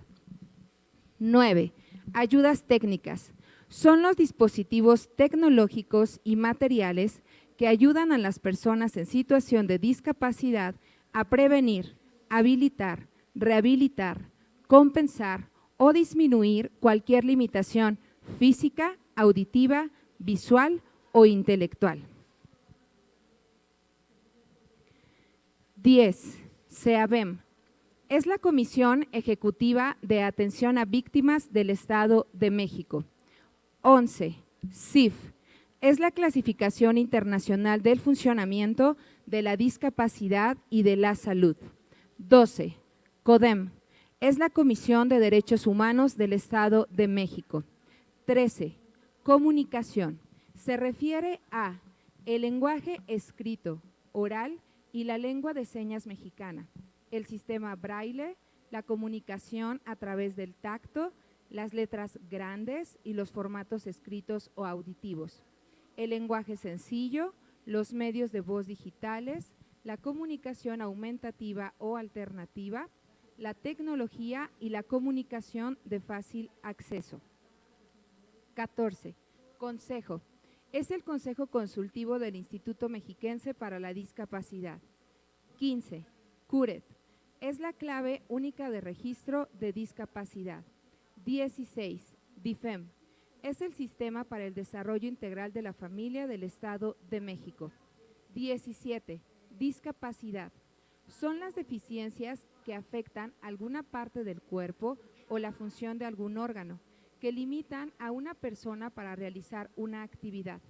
9. Ayudas técnicas. Son los dispositivos tecnológicos y materiales que ayudan a las personas en situación de discapacidad a prevenir, habilitar, rehabilitar, compensar o disminuir cualquier limitación física, auditiva, visual o intelectual. 10. CEAVEM. Es la Comisión Ejecutiva de Atención a Víctimas del Estado de México. 11. CIF. Es la Clasificación Internacional del Funcionamiento de la Discapacidad y de la Salud. 12. CODEM. Es la Comisión de Derechos Humanos del Estado de México. 13. Comunicación. Se refiere a el lenguaje escrito, oral y la lengua de señas mexicana, el sistema braille, la comunicación a través del tacto, las letras grandes y los formatos escritos o auditivos, el lenguaje sencillo, los medios de voz digitales, la comunicación aumentativa o alternativa, la tecnología y la comunicación de fácil acceso. 14. Consejo. Es el Consejo Consultivo del Instituto Mexiquense para la Discapacidad. 15. CURED. Es la clave única de registro de discapacidad. 16. DIFEM. Es el Sistema para el Desarrollo Integral de la Familia del Estado de México. 17. Discapacidad. Son las deficiencias que afectan alguna parte del cuerpo o la función de algún órgano, que limitan a una persona para realizar una actividad.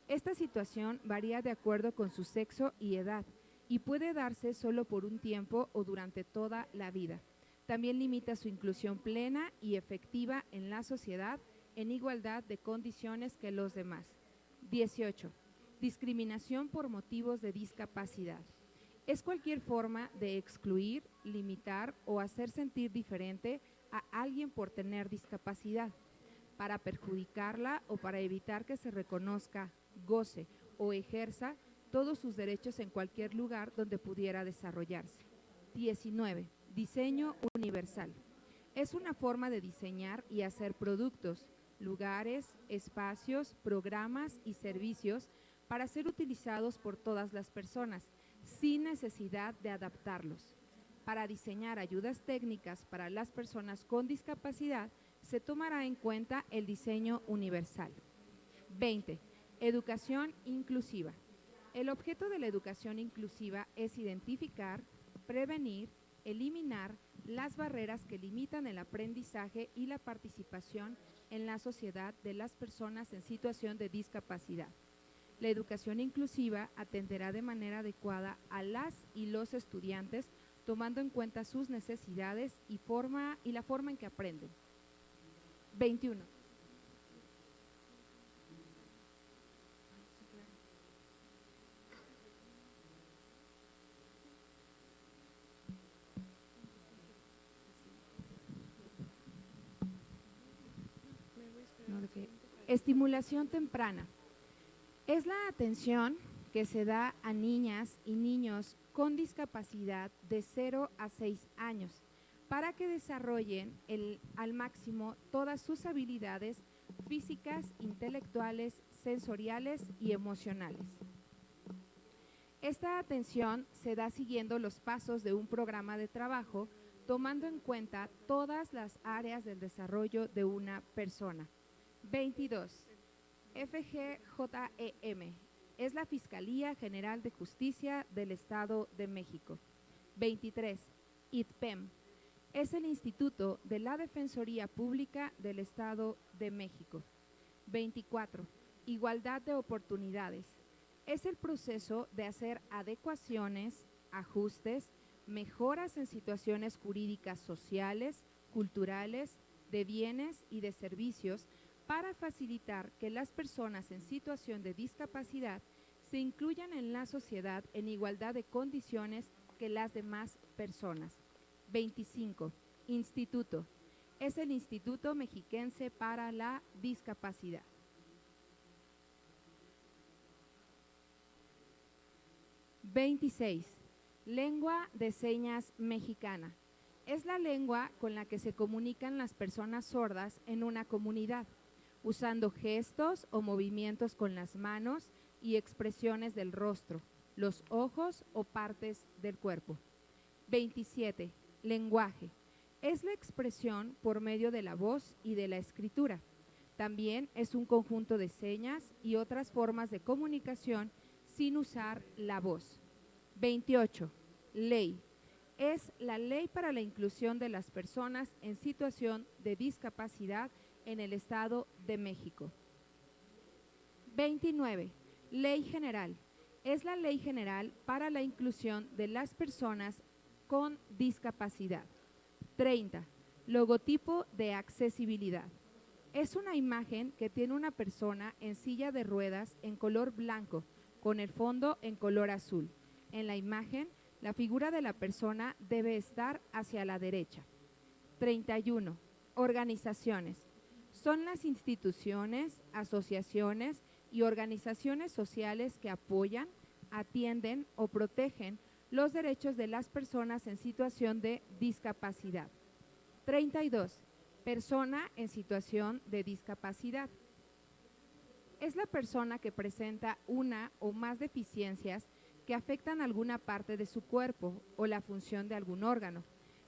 Esta situación varía de acuerdo con su sexo y edad y puede darse solo por un tiempo o durante toda la vida. También limita su inclusión plena y efectiva en la sociedad en igualdad de condiciones que los demás. 18. Discriminación por motivos de discapacidad. Es cualquier forma de excluir, limitar o hacer sentir diferente a alguien por tener discapacidad, para perjudicarla o para evitar que se reconozca, goce o ejerza todos sus derechos en cualquier lugar donde pudiera desarrollarse. 19. Diseño universal. Es una forma de diseñar y hacer productos, lugares, espacios, programas y servicios para ser utilizados por todas las personas, sin necesidad de adaptarlos. Para diseñar ayudas técnicas para las personas con discapacidad, se tomará en cuenta el diseño universal. 20. Educación inclusiva. El objeto de la educación inclusiva es identificar, prevenir, eliminar las barreras que limitan el aprendizaje y la participación en la sociedad de las personas en situación de discapacidad. La educación inclusiva atenderá de manera adecuada a las y los estudiantes, tomando en cuenta sus necesidades y la forma en que aprenden. 21. Estimulación temprana. Es la atención que se da a niñas y niños con discapacidad de 0 a 6 años para que desarrollen al máximo todas sus habilidades físicas, intelectuales, sensoriales y emocionales. Esta atención se da siguiendo los pasos de un programa de trabajo, tomando en cuenta todas las áreas del desarrollo de una persona. 22. FGJEM es la Fiscalía General de Justicia del Estado de México. 23. ITPEM es el Instituto de la Defensoría Pública del Estado de México. 24. Igualdad de oportunidades. Es el proceso de hacer adecuaciones, ajustes, mejoras en situaciones jurídicas sociales, culturales, de bienes y de servicios para facilitar que las personas en situación de discapacidad se incluyan en la sociedad en igualdad de condiciones que las demás personas. 25. Instituto. Es el Instituto Mexiquense para la Discapacidad. Lengua de señas mexicana. Es la lengua con la que se comunican las personas sordas en una comunidad, usando gestos o movimientos con las manos y expresiones del rostro, los ojos o partes del cuerpo. 27. Lenguaje. Es la expresión por medio de la voz y de la escritura. También es un conjunto de señas y otras formas de comunicación sin usar la voz. 28. Ley. Es la ley para la inclusión de las personas en situación de discapacidad en el Estado de México. 29. Ley general. Es la ley general para la inclusión de las personas con discapacidad. 30. Logotipo de accesibilidad. Es una imagen que tiene una persona en silla de ruedas en color blanco, con el fondo en color azul. En la imagen, la figura de la persona debe estar hacia la derecha. 31. Organizaciones. Son las instituciones, asociaciones y organizaciones sociales que apoyan, atienden o protegen los derechos de las personas en situación de discapacidad. 32. Persona en situación de discapacidad. Es la persona que presenta una o más deficiencias que afectan alguna parte de su cuerpo o la función de algún órgano.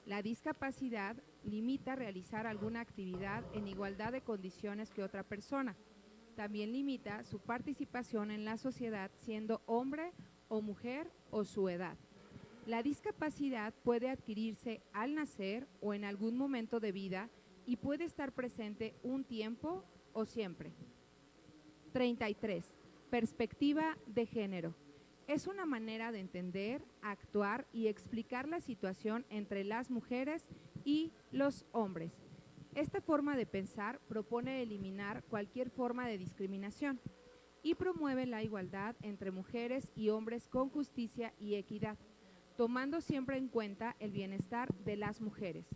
La discapacidad limita realizar alguna actividad en igualdad de condiciones que otra persona. También limita su participación en la sociedad siendo hombre o mujer o su edad. La discapacidad puede adquirirse al nacer o en algún momento de vida y puede estar presente un tiempo o siempre. 33. Perspectiva de género. Es una manera de entender, actuar y explicar la situación entre las mujeres y los hombres. Esta forma de pensar propone eliminar cualquier forma de discriminación y promueve la igualdad entre mujeres y hombres con justicia y equidad, tomando siempre en cuenta el bienestar de las mujeres.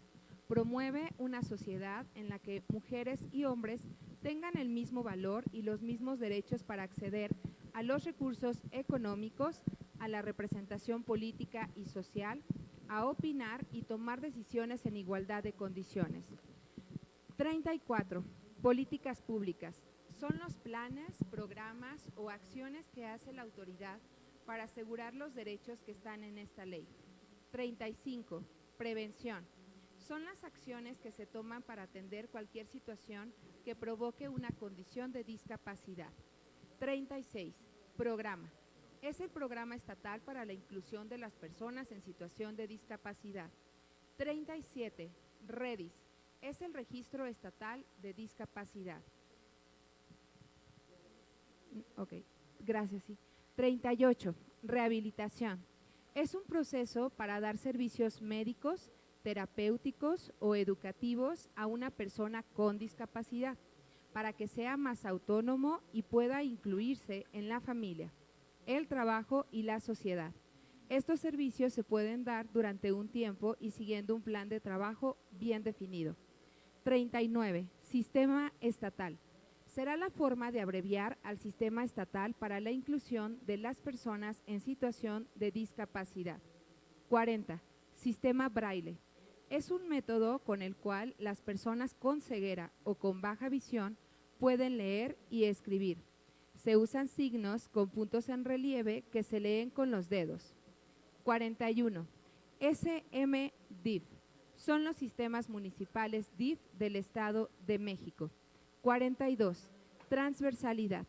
Promueve una sociedad en la que mujeres y hombres tengan el mismo valor y los mismos derechos para acceder a los recursos económicos, a la representación política y social, a opinar y tomar decisiones en igualdad de condiciones. 34. Políticas públicas. Son los planes, programas o acciones que hace la autoridad para asegurar los derechos que están en esta ley. 35. Prevención. Son las acciones que se toman para atender cualquier situación que provoque una condición de discapacidad. 36. Programa. Es el programa estatal para la inclusión de las personas en situación de discapacidad. 37. REDIS. es el Registro Estatal de Discapacidad. Ok, gracias, sí. 38. Rehabilitación. Es un proceso para dar servicios médicos, terapéuticos o educativos a una persona con discapacidad, para que sea más autónomo y pueda incluirse en la familia, el trabajo y la sociedad. Estos servicios se pueden dar durante un tiempo y siguiendo un plan de trabajo bien definido. 39. Sistema estatal. Será la forma de abreviar al sistema estatal para la inclusión de las personas en situación de discapacidad. 40. Sistema braille. Es un método con el cual las personas con ceguera o con baja visión pueden leer y escribir. Se usan signos con puntos en relieve que se leen con los dedos. 41. SMDIF. Son los sistemas municipales DIF del Estado de México. 42. Transversalidad.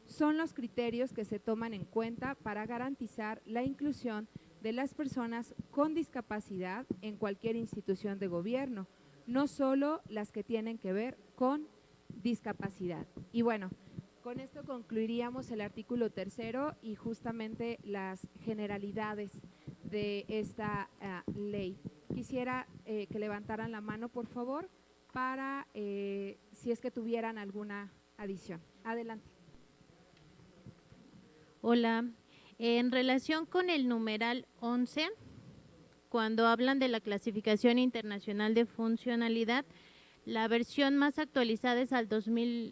Son los criterios que se toman en cuenta para garantizar la inclusión de las personas con discapacidad en cualquier institución de gobierno, no solo las que tienen que ver con discapacidad. Y bueno, con esto concluiríamos el artículo 3 y justamente las generalidades de esta ley. Quisiera que levantaran la mano, por favor, para si es que tuvieran alguna adición. Adelante. Hola, en relación con el numeral 11, cuando hablan de la clasificación internacional de funcionalidad, la versión más actualizada es al 2001.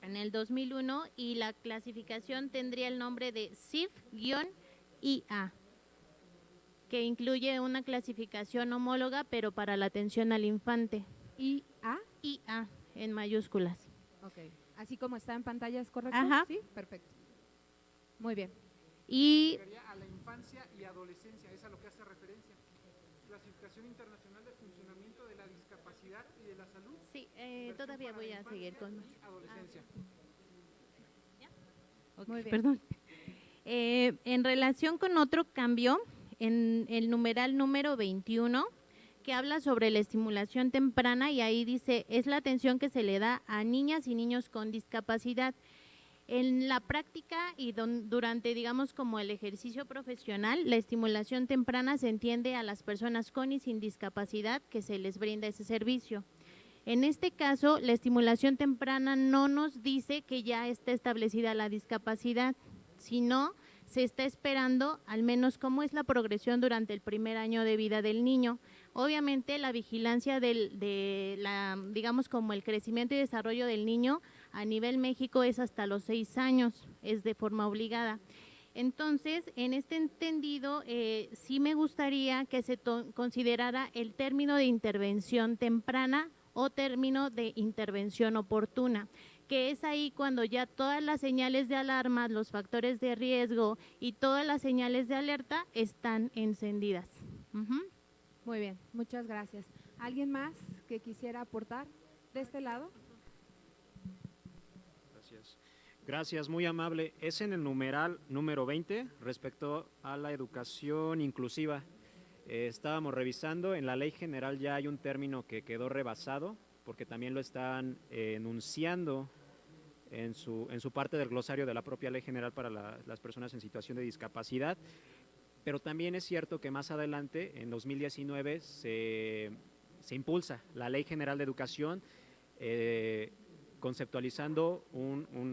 En el 2001, y la clasificación tendría el nombre de CIF-IA, que incluye una clasificación homóloga, pero para la atención al infante. IA. IA, en mayúsculas. Ok, así como está en pantalla, ¿es correcto? Ajá. Sí, perfecto. Muy bien. Y A la infancia y adolescencia, es a lo que hace referencia. Clasificación Internacional de Funcionamiento de la Discapacidad y de la Salud. sí, todavía voy a seguir con Adolescencia. Ok, Muy bien. perdón. En relación con otro cambio, en el numeral número 21, que habla sobre la estimulación temprana, y ahí dice, es la atención que se le da a niñas y niños con discapacidad. En la práctica y durante, digamos, como el ejercicio profesional, la estimulación temprana se entiende a las personas con y sin discapacidad que se les brinda ese servicio. En este caso, la estimulación temprana no nos dice que ya está establecida la discapacidad, sino se está esperando al menos cómo es la progresión durante el primer año de vida del niño. Obviamente la vigilancia digamos como el crecimiento y desarrollo del niño a nivel México es hasta los 6 años, es de forma obligada. Entonces, en este entendido, sí me gustaría que se considerara el término de intervención temprana o término de intervención oportuna, que es ahí cuando ya todas las señales de alarma, los factores de riesgo y todas las señales de alerta están encendidas. Muy bien, muchas gracias. ¿Alguien más que quisiera aportar de este lado? Gracias, muy amable. Es en el numeral número 20 respecto a la educación inclusiva. Estábamos revisando, en la ley general ya hay un término que quedó rebasado, porque también lo están enunciando en su parte del glosario de la propia ley general para las personas en situación de discapacidad, pero también es cierto que más adelante, en 2019, se impulsa la Ley General de Educación, conceptualizando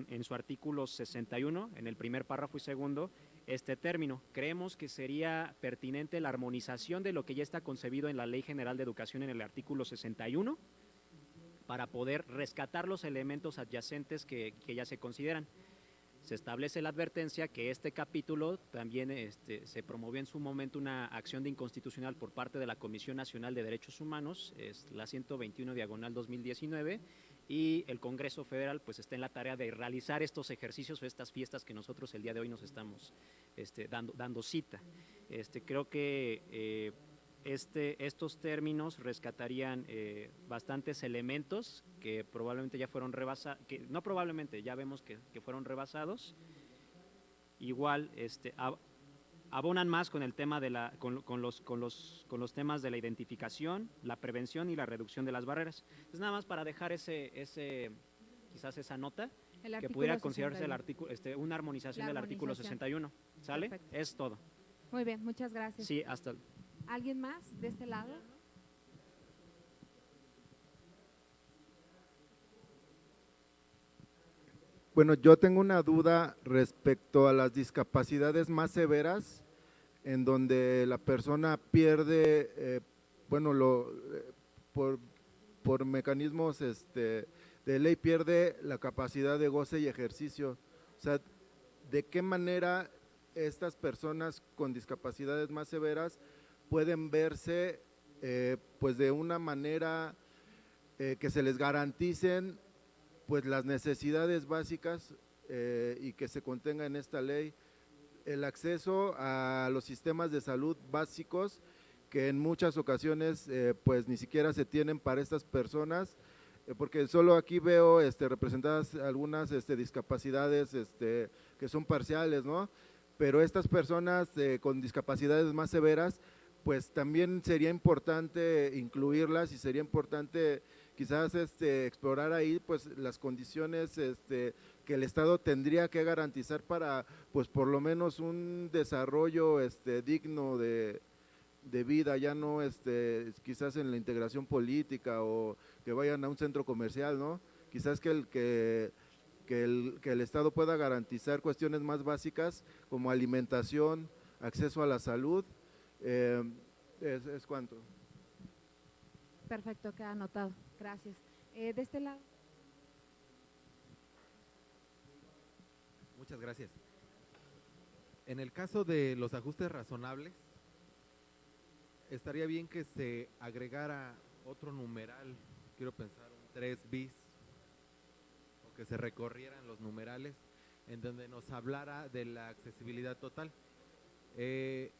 en su artículo 61, en el primer párrafo y segundo, este término. Creemos que sería pertinente la armonización de lo que ya está concebido en la Ley General de Educación en el artículo 61 para poder rescatar los elementos adyacentes que ya se consideran. Se establece la advertencia que este capítulo también se promovió en su momento una acción de inconstitucional por parte de la Comisión Nacional de Derechos Humanos, es la 121/2019, y el Congreso Federal pues está en la tarea de realizar estos ejercicios o estas fiestas que nosotros el día de hoy nos estamos dando cita. Creo que estos términos rescatarían bastantes elementos que probablemente ya fueron rebasados, que no probablemente, ya vemos que fueron rebasados. Igual abonan más con el tema de con los temas de la identificación, la prevención y la reducción de las barreras. Entonces, nada más para dejar quizás esa nota, que pudiera considerarse el artículo, una armonización del artículo 61. ¿Sale? Perfecto. Es todo. Muy bien, muchas gracias. Sí, hasta. ¿Alguien más de este lado? Bueno, yo tengo una duda respecto a las discapacidades más severas, en donde la persona pierde, por mecanismos de ley, pierde la capacidad de goce y ejercicio. O sea, ¿de qué manera estas personas con discapacidades más severas pueden verse pues de una manera que se les garanticen pues las necesidades básicas y que se contenga en esta ley el acceso a los sistemas de salud básicos que en muchas ocasiones pues ni siquiera se tienen para estas personas, porque solo aquí veo representadas algunas discapacidades que son parciales, ¿no? Pero estas personas con discapacidades más severas, pues también sería importante incluirlas y sería importante quizás explorar ahí pues las condiciones que el Estado tendría que garantizar para pues por lo menos un desarrollo digno de vida, ya no quizás en la integración política o que vayan a un centro comercial, ¿no? Quizás que el Estado pueda garantizar cuestiones más básicas como alimentación, acceso a la salud, es cuanto. Perfecto, queda anotado. Gracias. De este lado. Muchas gracias. En el caso de los ajustes razonables, estaría bien que se agregara otro numeral, quiero pensar un 3 bis, o que se recorrieran los numerales, en donde nos hablara de la accesibilidad total. De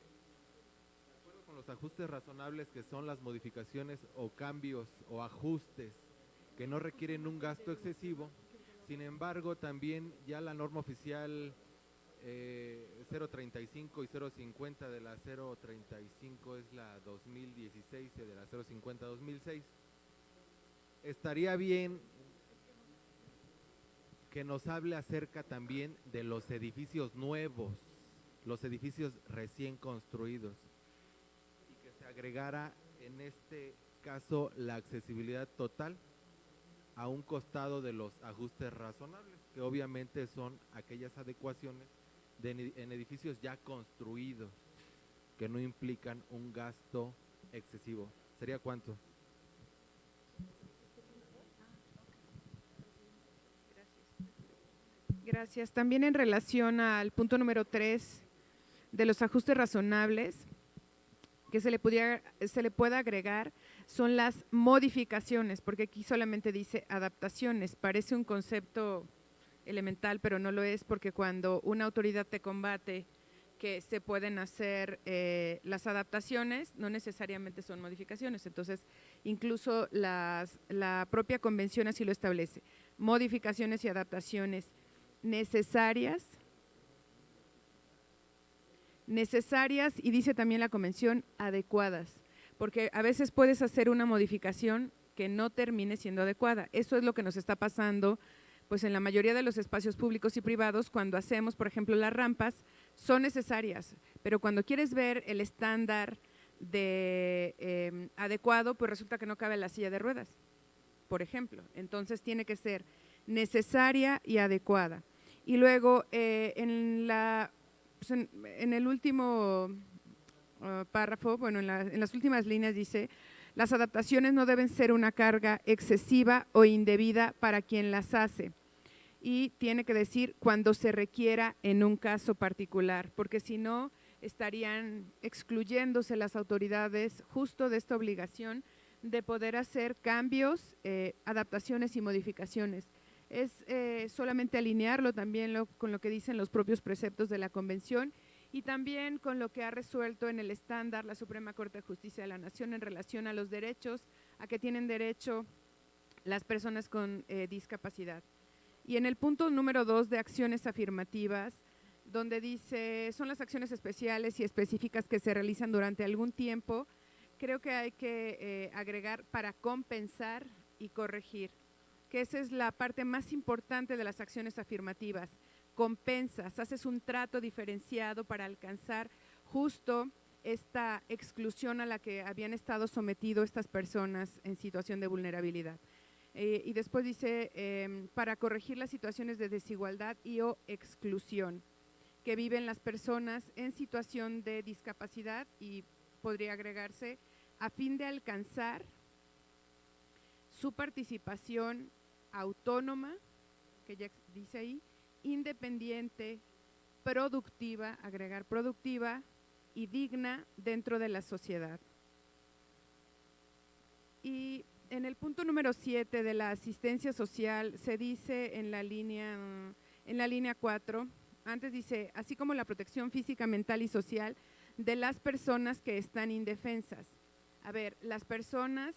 acuerdo con los ajustes razonables, que son las modificaciones o cambios o ajustes que no requieren un gasto excesivo. Sin embargo, también ya la norma oficial 035 y 050 de la 035 es la 2016 y de la 050 2006. Estaría bien que nos hable acerca también de los edificios nuevos, los edificios recién construidos, y que se agregara en este caso la accesibilidad total a un costado de los ajustes razonables, que obviamente son aquellas adecuaciones en edificios ya construidos que no implican un gasto excesivo. ¿Sería cuánto? Gracias. También en relación al punto número 3 de los ajustes razonables que se le pueda agregar son las modificaciones, porque aquí solamente dice adaptaciones. Parece un concepto elemental, pero no lo es, porque cuando una autoridad te combate que se pueden hacer las adaptaciones, no necesariamente son modificaciones. Entonces, incluso la propia convención así lo establece. Modificaciones y adaptaciones necesarias, y dice también la convención, adecuadas, porque a veces puedes hacer una modificación que no termine siendo adecuada. Eso es lo que nos está pasando pues en la mayoría de los espacios públicos y privados. Cuando hacemos, por ejemplo, las rampas, son necesarias, pero cuando quieres ver el estándar de adecuado, pues resulta que no cabe la silla de ruedas, por ejemplo. Entonces tiene que ser necesaria y adecuada. Y luego en el último párrafo, bueno, en las últimas líneas dice: las adaptaciones no deben ser una carga excesiva o indebida para quien las hace. Y tiene que decir cuando se requiera en un caso particular, porque si no estarían excluyéndose las autoridades justo de esta obligación de poder hacer cambios, adaptaciones y modificaciones. Es solamente alinearlo también con lo que dicen los propios preceptos de la Convención y también con lo que ha resuelto en el estándar la Suprema Corte de Justicia de la Nación en relación a los derechos a que tienen derecho las personas con discapacidad. Y en el punto número 2 de acciones afirmativas, donde dice, son las acciones especiales y específicas que se realizan durante algún tiempo, creo que hay que agregar para compensar y corregir, que esa es la parte más importante de las acciones afirmativas. Compensas, haces un trato diferenciado para alcanzar justo esta exclusión a la que habían estado sometidos estas personas en situación de vulnerabilidad. Y después dice, para corregir las situaciones de desigualdad y o exclusión que viven las personas en situación de discapacidad, y podría agregarse, a fin de alcanzar su participación autónoma, que ya dice ahí, independiente, productiva, agregar productiva y digna dentro de la sociedad. Y en el punto número 7 de la asistencia social se dice en la línea 4, antes dice, así como la protección física, mental y social de las personas que están indefensas. A ver, las personas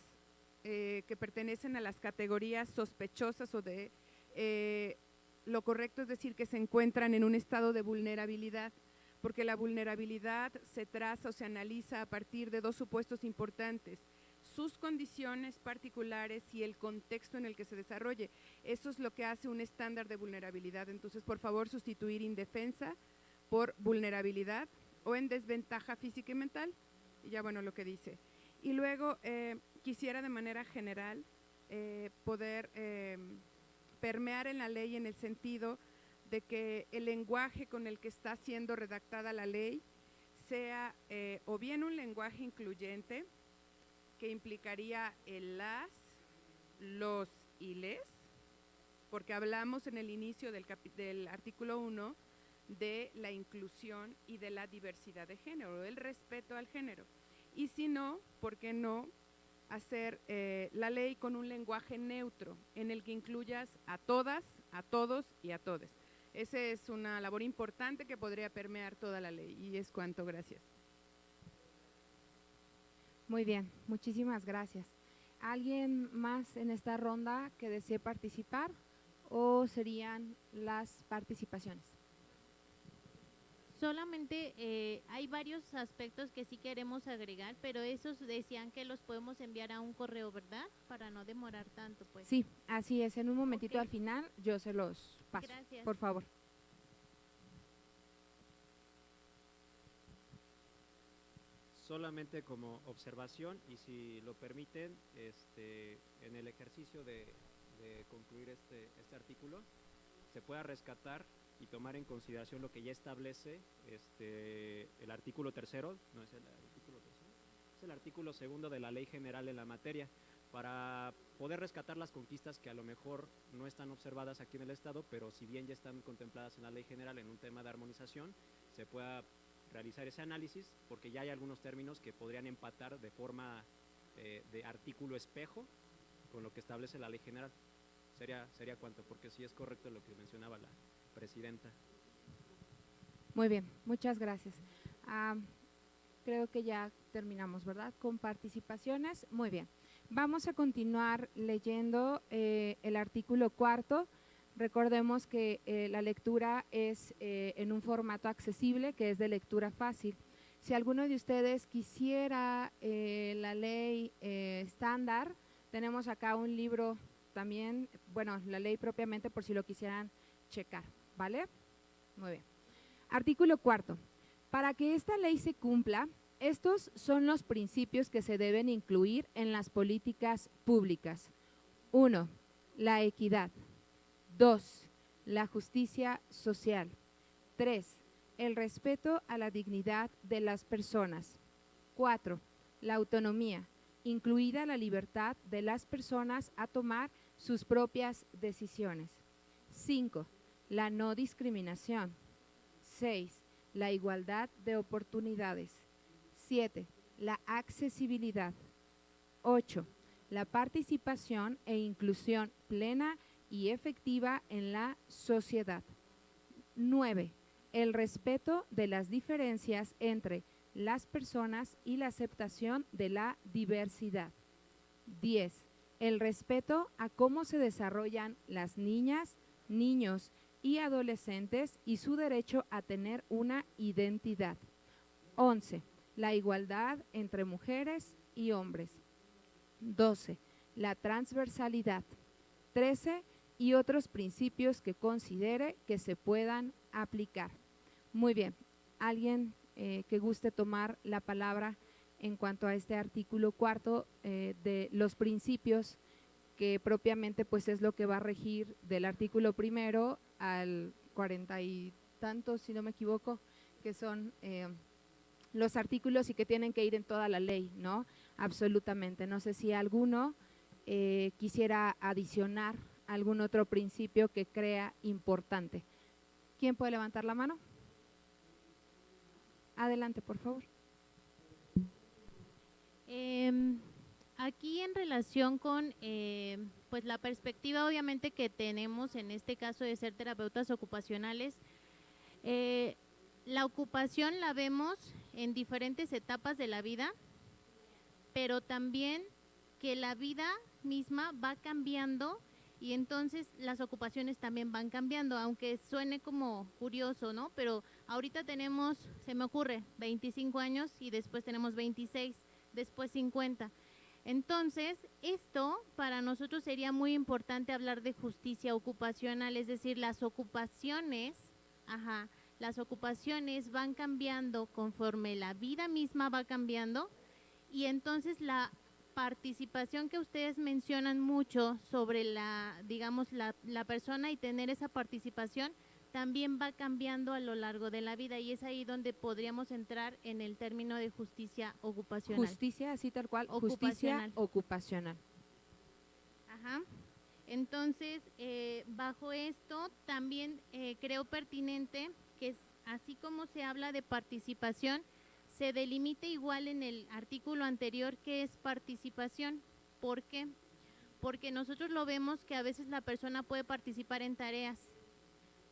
que pertenecen a las categorías sospechosas o de, lo correcto es decir que se encuentran en un estado de vulnerabilidad, porque la vulnerabilidad se traza o se analiza a partir de dos supuestos importantes: sus condiciones particulares y el contexto en el que se desarrolle. Eso es lo que hace un estándar de vulnerabilidad. Entonces, por favor, sustituir indefensa por vulnerabilidad o en desventaja física y mental, y ya bueno, lo que dice. Y luego, quisiera de manera general poder permear en la ley en el sentido de que el lenguaje con el que está siendo redactada la ley sea o bien un lenguaje incluyente, que implicaría el las, los y les, porque hablamos en el inicio del artículo 1 de la inclusión y de la diversidad de género, el respeto al género. Y si no, ¿por qué no hacer la ley con un lenguaje neutro en el que incluyas a todas, a todos y a todes? Esa es una labor importante que podría permear toda la ley, y es cuanto. Gracias. Muy bien, muchísimas gracias. ¿Alguien más en esta ronda que desee participar o serían las participaciones? Solamente hay varios aspectos que sí queremos agregar, pero esos decían que los podemos enviar a un correo, ¿verdad? Para no demorar tanto, pues. Sí, así es. En un momentito Ok. al final yo se los paso. Gracias. Por favor. Solamente como observación, y si lo permiten, en el ejercicio de concluir este artículo, se pueda rescatar y tomar en consideración lo que ya establece el artículo 3º, no es el artículo 3º, es el artículo 2º de la Ley General en la materia, para poder rescatar las conquistas que a lo mejor no están observadas aquí en el Estado, pero si bien ya están contempladas en la Ley General en un tema de armonización, se pueda realizar ese análisis, porque ya hay algunos términos que podrían empatar de forma de artículo espejo con lo que establece la Ley General. Sería cuanto, porque sí es correcto lo que mencionaba la presidenta. Muy bien, muchas gracias. Creo que ya terminamos, ¿verdad? Con participaciones. Muy bien. Vamos a continuar leyendo el artículo 4. Recordemos que la lectura es en un formato accesible, que es de lectura fácil. Si alguno de ustedes quisiera la ley estándar, tenemos acá un libro también, bueno, la ley propiamente por si lo quisieran checar, ¿vale? Muy bien. Artículo 4. Para que esta ley se cumpla, estos son los principios que se deben incluir en las políticas públicas. 1. La equidad. 2. La justicia social. 3. El respeto a la dignidad de las personas. 4. La autonomía, incluida la libertad de las personas a tomar sus propias decisiones. 5. La no discriminación. 6. La igualdad de oportunidades. 7. La accesibilidad. 8. La participación e inclusión plena y efectiva en la sociedad. 9. El respeto de las diferencias entre las personas y la aceptación de la diversidad. 10. El respeto a cómo se desarrollan las niñas, niños y adolescentes y su derecho a tener una identidad. 11. La igualdad entre mujeres y hombres. 12. La transversalidad. 13. Y otros principios que considere que se puedan aplicar. Muy bien. ¿Alguien que guste tomar la palabra en cuanto a este artículo 4 de los principios que propiamente pues es lo que va a regir del artículo 1 al 40 y tantos, si no me equivoco, que son los artículos y que tienen que ir en toda la ley, ¿no? Absolutamente. No sé si alguno quisiera adicionar algún otro principio que crea importante. ¿Quién puede levantar la mano? Adelante, por favor. Aquí en relación con pues la perspectiva obviamente que tenemos en este caso de ser terapeutas ocupacionales, la ocupación la vemos en diferentes etapas de la vida, pero también que la vida misma va cambiando y entonces las ocupaciones también van cambiando, aunque suene como curioso, ¿no? Pero ahorita tenemos, se me ocurre, 25 años y después tenemos 26, después 50. Entonces, esto para nosotros sería muy importante hablar de justicia ocupacional, es decir, las ocupaciones van cambiando conforme la vida misma va cambiando y entonces la participación que ustedes mencionan mucho sobre la persona y tener esa participación también va cambiando a lo largo de la vida y es ahí donde podríamos entrar en el término de justicia ocupacional. Justicia, así tal cual, justicia ocupacional. Ajá. Entonces, bajo esto también creo pertinente que así como se habla de participación, se delimite igual en el artículo anterior que es participación. ¿Por qué? Porque nosotros lo vemos que a veces la persona puede participar en tareas,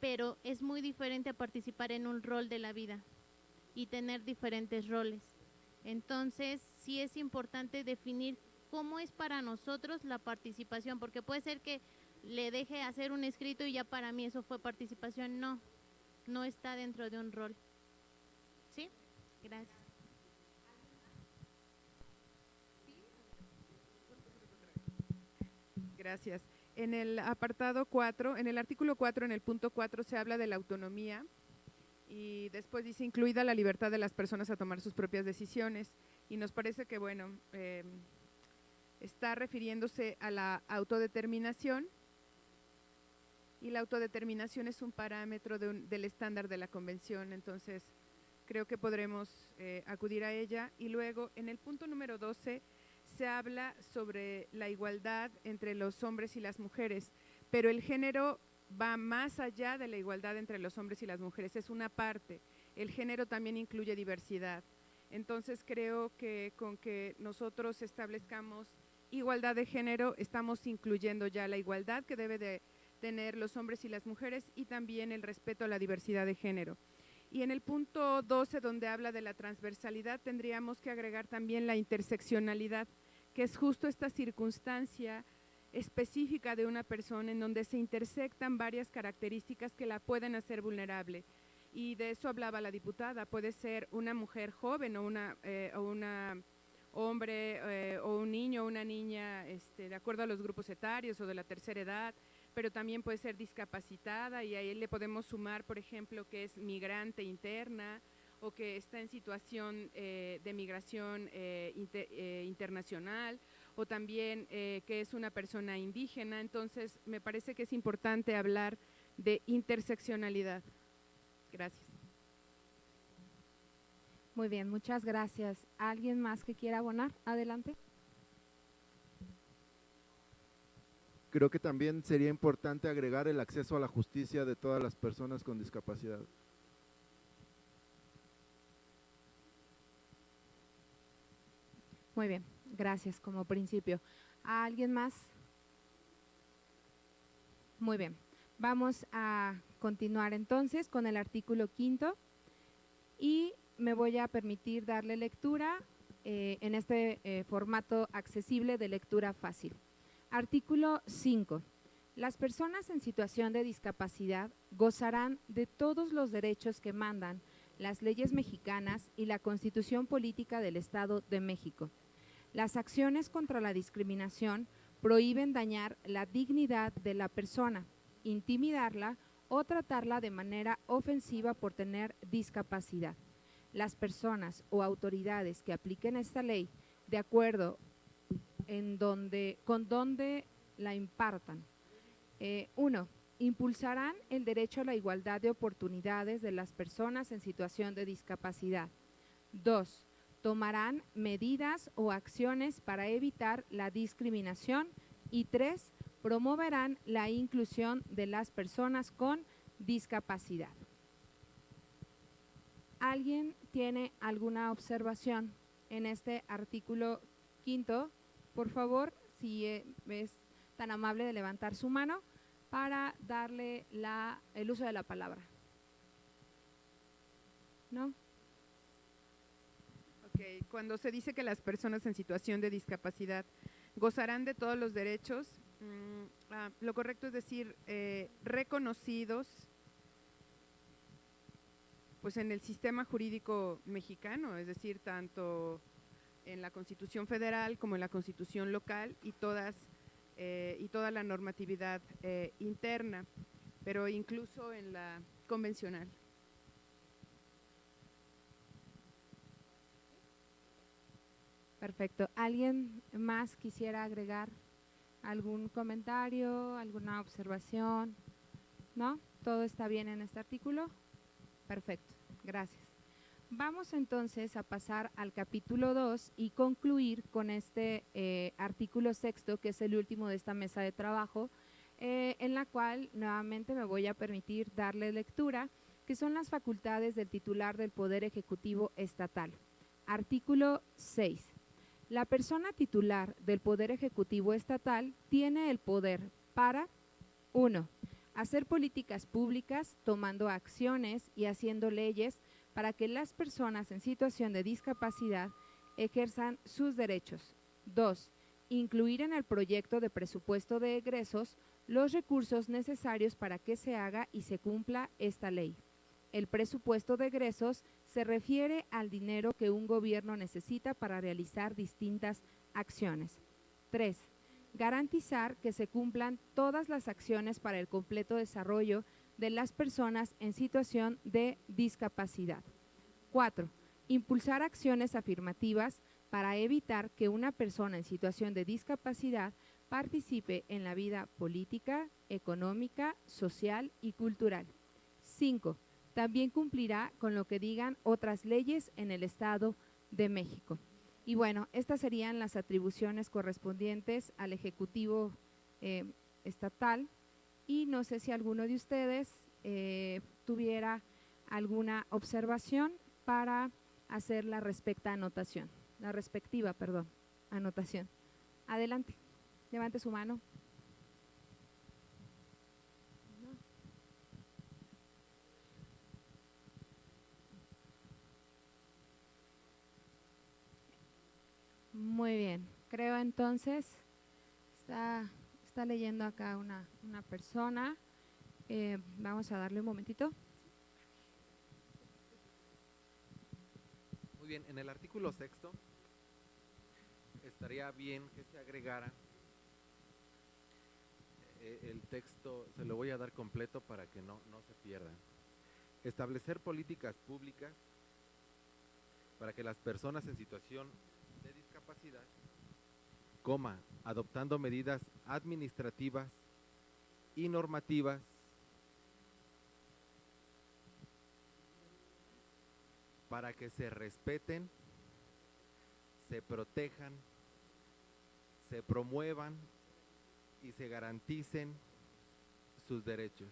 pero es muy diferente a participar en un rol de la vida y tener diferentes roles. Entonces, sí es importante definir cómo es para nosotros la participación, porque puede ser que le deje hacer un escrito y ya para mí eso fue participación. No, no está dentro de un rol. ¿Sí? Gracias. Gracias. En el apartado 4, en el artículo 4, en el punto 4, se habla de la autonomía y después dice incluida la libertad de las personas a tomar sus propias decisiones y nos parece que, bueno, está refiriéndose a la autodeterminación y la autodeterminación es un parámetro del estándar de la convención, entonces creo que podremos acudir a ella. Y luego en el punto número 12 se habla sobre la igualdad entre los hombres y las mujeres, pero el género va más allá de la igualdad entre los hombres y las mujeres, es una parte. El género también incluye diversidad. Entonces creo que con que nosotros establezcamos igualdad de género, estamos incluyendo ya la igualdad que debe de tener los hombres y las mujeres y también el respeto a la diversidad de género. Y en el punto 12, donde habla de la transversalidad, tendríamos que agregar también la interseccionalidad, que es justo esta circunstancia específica de una persona en donde se intersectan varias características que la pueden hacer vulnerable. Y de eso hablaba la diputada, puede ser una mujer joven o una hombre o un niño o una niña de acuerdo a los grupos etarios o de la tercera edad, pero también puede ser discapacitada y ahí le podemos sumar, por ejemplo, que es migrante interna o que está en situación de migración internacional o también que es una persona indígena. Entonces, me parece que es importante hablar de interseccionalidad. Gracias. Muy bien, muchas gracias. ¿Alguien más que quiera abonar? Adelante. Creo que también sería importante agregar el acceso a la justicia de todas las personas con discapacidad. Muy bien, gracias como principio. ¿A alguien más? Muy bien, vamos a continuar entonces con el artículo 5 y me voy a permitir darle lectura en este formato accesible de lectura fácil. Artículo 5. Las personas en situación de discapacidad gozarán de todos los derechos que mandan las leyes mexicanas y la Constitución Política del Estado de México. Las acciones contra la discriminación prohíben dañar la dignidad de la persona, intimidarla o tratarla de manera ofensiva por tener discapacidad. Las personas o autoridades que apliquen esta ley de acuerdo con donde la impartan. 1. Impulsarán el derecho a la igualdad de oportunidades de las personas en situación de discapacidad. 2. Tomarán medidas o acciones para evitar la discriminación. Y 3. Promoverán la inclusión de las personas con discapacidad. ¿Alguien tiene alguna observación en este artículo 5? Por favor, si es tan amable de levantar su mano para darle el uso de la palabra. ¿No? Ok, cuando se dice que las personas en situación de discapacidad gozarán de todos los derechos, lo correcto es decir, reconocidos pues en el sistema jurídico mexicano, es decir, tanto en la Constitución Federal como en la Constitución local y toda la normatividad interna, pero incluso en la convencional. Perfecto. ¿Alguien más quisiera agregar algún comentario, alguna observación? ¿No? ¿Todo está bien en este artículo? Perfecto, gracias. Vamos entonces a pasar al capítulo 2 y concluir con este artículo 6, que es el último de esta mesa de trabajo, en la cual nuevamente me voy a permitir darle lectura, que son las facultades del titular del Poder Ejecutivo Estatal. Artículo 6. La persona titular del Poder Ejecutivo Estatal tiene el poder para 1. Hacer políticas públicas, tomando acciones y haciendo leyes para que las personas en situación de discapacidad ejerzan sus derechos. 2. Incluir en el proyecto de presupuesto de egresos los recursos necesarios para que se haga y se cumpla esta ley. El presupuesto de egresos se refiere al dinero que un gobierno necesita para realizar distintas acciones. 3. Garantizar que se cumplan todas las acciones para el completo desarrollo de las personas en situación de discapacidad. 4. Impulsar acciones afirmativas para evitar que una persona en situación de discapacidad participe en la vida política, económica, social y cultural. 5. También cumplirá con lo que digan otras leyes en el Estado de México. Y bueno, estas serían las atribuciones correspondientes al Ejecutivo Estatal. Y no sé si alguno de ustedes tuviera alguna observación para hacer la respectiva anotación. Adelante, levante su mano. Muy bien, creo entonces, está leyendo acá una persona, vamos a darle un momentito. Muy bien, en el artículo 6 estaría bien que se agregara el texto, se lo voy a dar completo para que no se pierda. Establecer políticas públicas para que las personas en situación de discapacidad, adoptando medidas administrativas y normativas para que se respeten, se protejan, se promuevan y se garanticen sus derechos.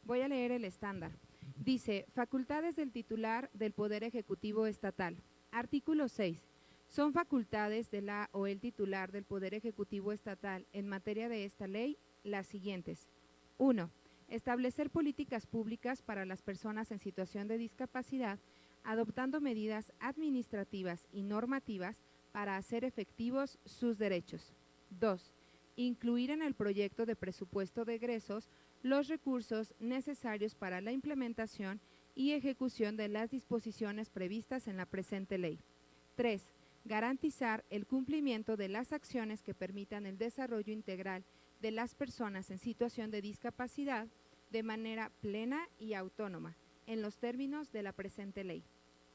Voy a leer el estándar. Dice, facultades del titular del Poder Ejecutivo Estatal. Artículo 6. Son facultades de la o el titular del Poder Ejecutivo Estatal en materia de esta ley las siguientes. 1. Establecer políticas públicas para las personas en situación de discapacidad, adoptando medidas administrativas y normativas para hacer efectivos sus derechos. 2. Incluir en el proyecto de presupuesto de egresos los recursos necesarios para la implementación y ejecución de las disposiciones previstas en la presente ley. 3. Garantizar el cumplimiento de las acciones que permitan el desarrollo integral de las personas en situación de discapacidad de manera plena y autónoma, en los términos de la presente ley.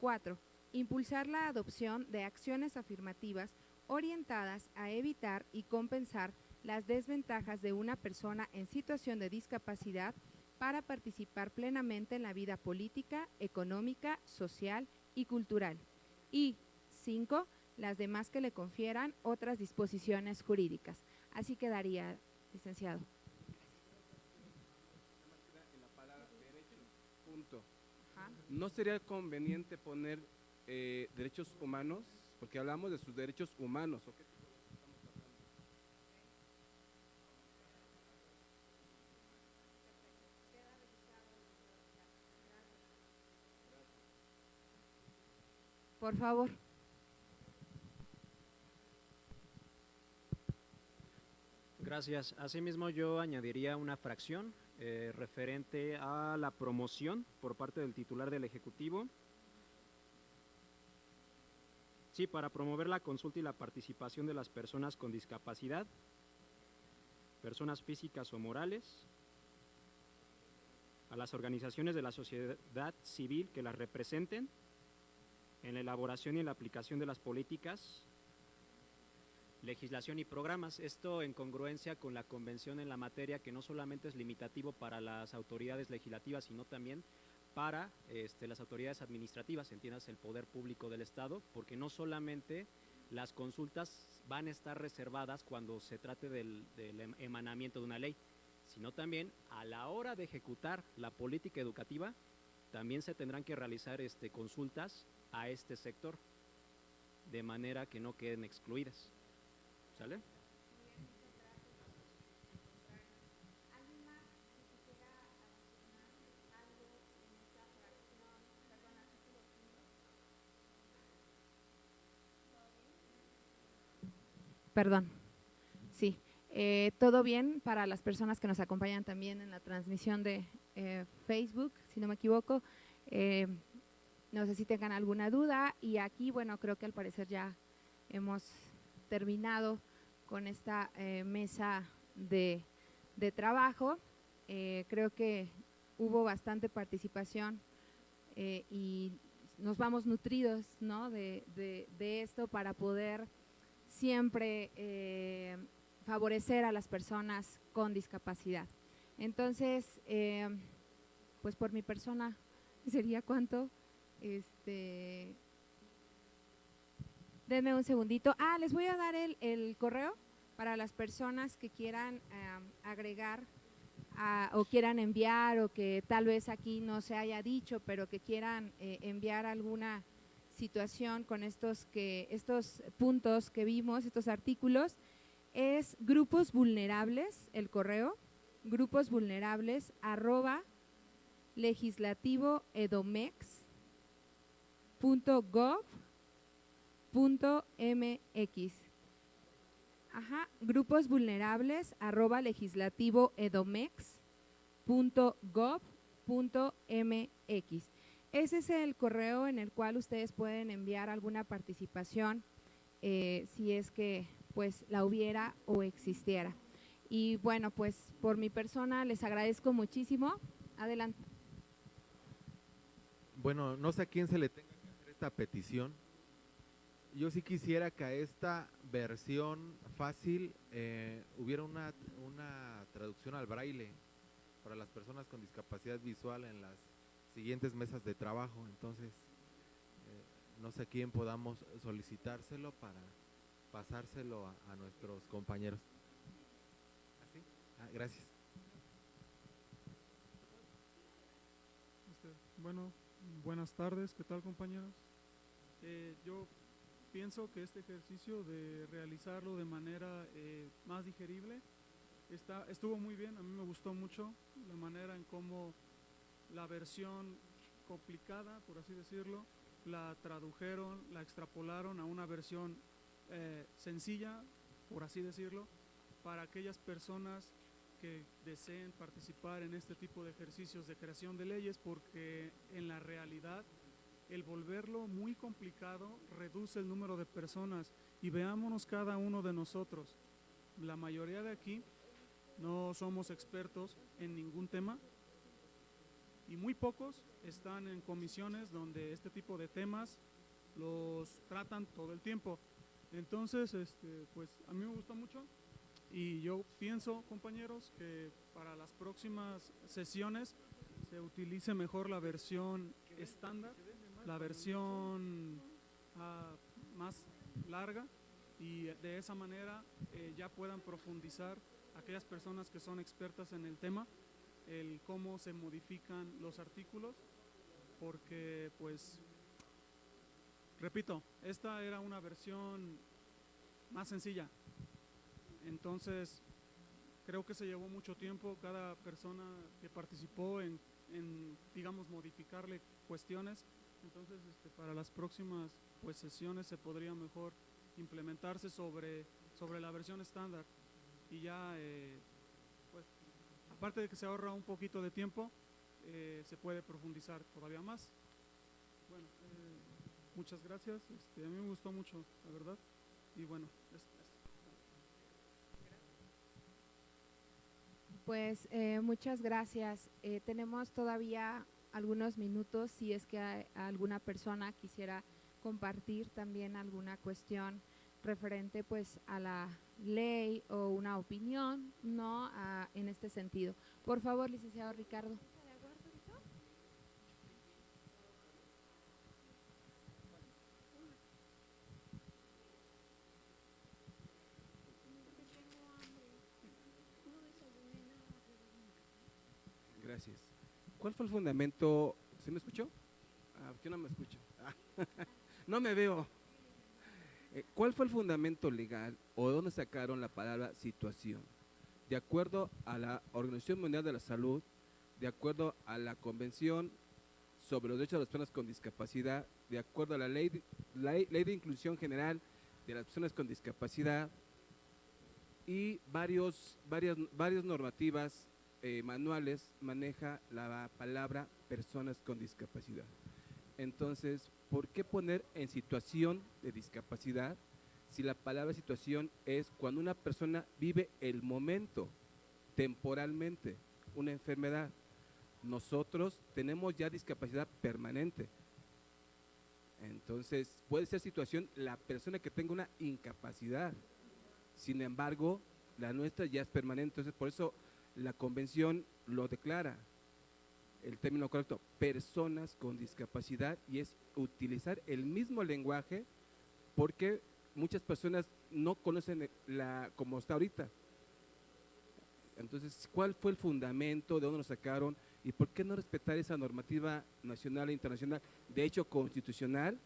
4. Impulsar la adopción de acciones afirmativas orientadas a evitar y compensar las desventajas de una persona en situación de discapacidad para participar plenamente en la vida política, económica, social y cultural. Y 5. Las demás que le confieran otras disposiciones jurídicas. Así quedaría, licenciado. En la palabra derecho, punto. ¿No sería conveniente poner derechos humanos? Porque hablamos de sus derechos humanos. ¿O qué tipo de derechos estamos hablando? Por favor. Gracias. Asimismo, yo añadiría una fracción referente a la promoción por parte del titular del Ejecutivo. Sí, para promover la consulta y la participación de las personas con discapacidad, personas físicas o morales, a las organizaciones de la sociedad civil que las representen, en la elaboración y en la aplicación de las políticas, legislación y programas, esto en congruencia con la convención en la materia, que no solamente es limitativo para las autoridades legislativas, sino también para las autoridades administrativas, entiendas el poder público del Estado, porque no solamente las consultas van a estar reservadas cuando se trate del emanamiento de una ley, sino también a la hora de ejecutar la política educativa, también se tendrán que realizar consultas a este sector, de manera que no queden excluidas. ¿Sale? Perdón. Sí, todo bien para las personas que nos acompañan también en la transmisión de Facebook, si no me equivoco. No sé si tengan alguna duda y aquí, bueno, creo que al parecer ya hemos terminado con esta mesa de trabajo. Creo que hubo bastante participación y nos vamos nutridos, ¿no?, de esto para poder siempre favorecer a las personas con discapacidad. Entonces, pues por mi persona, ¿sería cuánto? Denme un segundito. Les voy a dar el correo para las personas que quieran agregar o quieran enviar, o que tal vez aquí no se haya dicho, pero que quieran enviar alguna situación con estos puntos que vimos, estos artículos. Es grupos vulnerables, el correo, gruposvulnerables@legislativooedomex.gov.mx. gruposvulnerables@legislativooedomex.gov.mx. Ese es el correo en el cual ustedes pueden enviar alguna participación, si es que pues la hubiera o existiera. Y bueno, pues por mi persona les agradezco muchísimo. Adelante. Bueno, no sé a quién se le tenga que hacer esta petición. Yo sí quisiera que a esta versión fácil hubiera una traducción al braille para las personas con discapacidad visual en las siguientes mesas de trabajo. Entonces, no sé a quién podamos solicitárselo para pasárselo a nuestros compañeros. ¿Así? Gracias. Bueno, buenas tardes, ¿qué tal compañeros? Yo pienso que este ejercicio de realizarlo de manera más digerible estuvo muy bien, a mí me gustó mucho la manera en cómo la versión complicada, por así decirlo, la tradujeron, la extrapolaron a una versión sencilla, por así decirlo, para aquellas personas que deseen participar en este tipo de ejercicios de creación de leyes, porque en la realidad el volverlo muy complicado reduce el número de personas. Y veámonos cada uno de nosotros, la mayoría de aquí no somos expertos en ningún tema y muy pocos están en comisiones donde este tipo de temas los tratan todo el tiempo. Entonces, pues a mí me gustó mucho. Y yo pienso, compañeros, que para las próximas sesiones se utilice mejor la versión estándar, la versión más larga, y de esa manera ya puedan profundizar aquellas personas que son expertas en el tema, el cómo se modifican los artículos, porque pues, repito, esta era una versión más sencilla. Entonces, creo que se llevó mucho tiempo cada persona que participó en digamos, modificarle cuestiones. Entonces, para las próximas pues, sesiones se podría mejor implementarse sobre la versión estándar. Y ya, pues, aparte de que se ahorra un poquito de tiempo, se puede profundizar todavía más. Bueno, muchas gracias. A mí me gustó mucho, la verdad. Y bueno, Pues muchas gracias. Tenemos todavía algunos minutos si es que alguna persona quisiera compartir también alguna cuestión referente pues a la ley o una opinión, ¿no? En este sentido. Por favor, licenciado Ricardo. Gracias. ¿Cuál fue el fundamento? ¿Se me escuchó? ¿Por qué no me escucho? No me veo. ¿Cuál fue el fundamento legal o de dónde sacaron la palabra situación? De acuerdo a la Organización Mundial de la Salud, de acuerdo a la Convención sobre los Derechos de las Personas con Discapacidad, de acuerdo a la Ley de Inclusión General de las Personas con Discapacidad y varias normativas manuales maneja la palabra personas con discapacidad. Entonces, ¿por qué poner en situación de discapacidad si la palabra situación es cuando una persona vive el momento, temporalmente, una enfermedad? Nosotros tenemos ya discapacidad permanente. Entonces, puede ser situación la persona que tenga una incapacidad. Sin embargo, la nuestra ya es permanente. Entonces, por eso la convención lo declara, el término correcto, personas con discapacidad, y es utilizar el mismo lenguaje porque muchas personas no conocen como está ahorita. Entonces, ¿cuál fue el fundamento? ¿De dónde lo sacaron? ¿Y por qué no respetar esa normativa nacional e internacional, de hecho constitucional,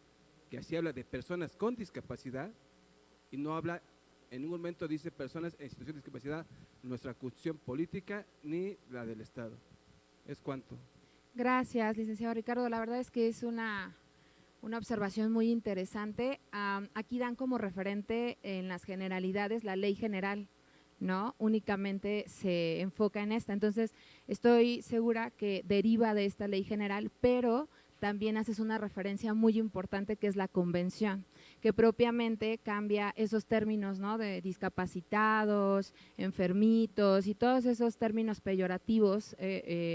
que así habla de personas con discapacidad y no habla, en ningún momento dice personas en situación de discapacidad, nuestra constitución política ni la del Estado? ¿Es cuánto? Gracias, licenciado Ricardo. La verdad es que es una observación muy interesante. Aquí dan como referente en las generalidades la ley general, ¿no? Únicamente se enfoca en esta. Entonces, estoy segura que deriva de esta ley general, pero también haces una referencia muy importante que es la convención, que propiamente cambia esos términos, ¿no? De discapacitados, enfermitos y todos esos términos peyorativos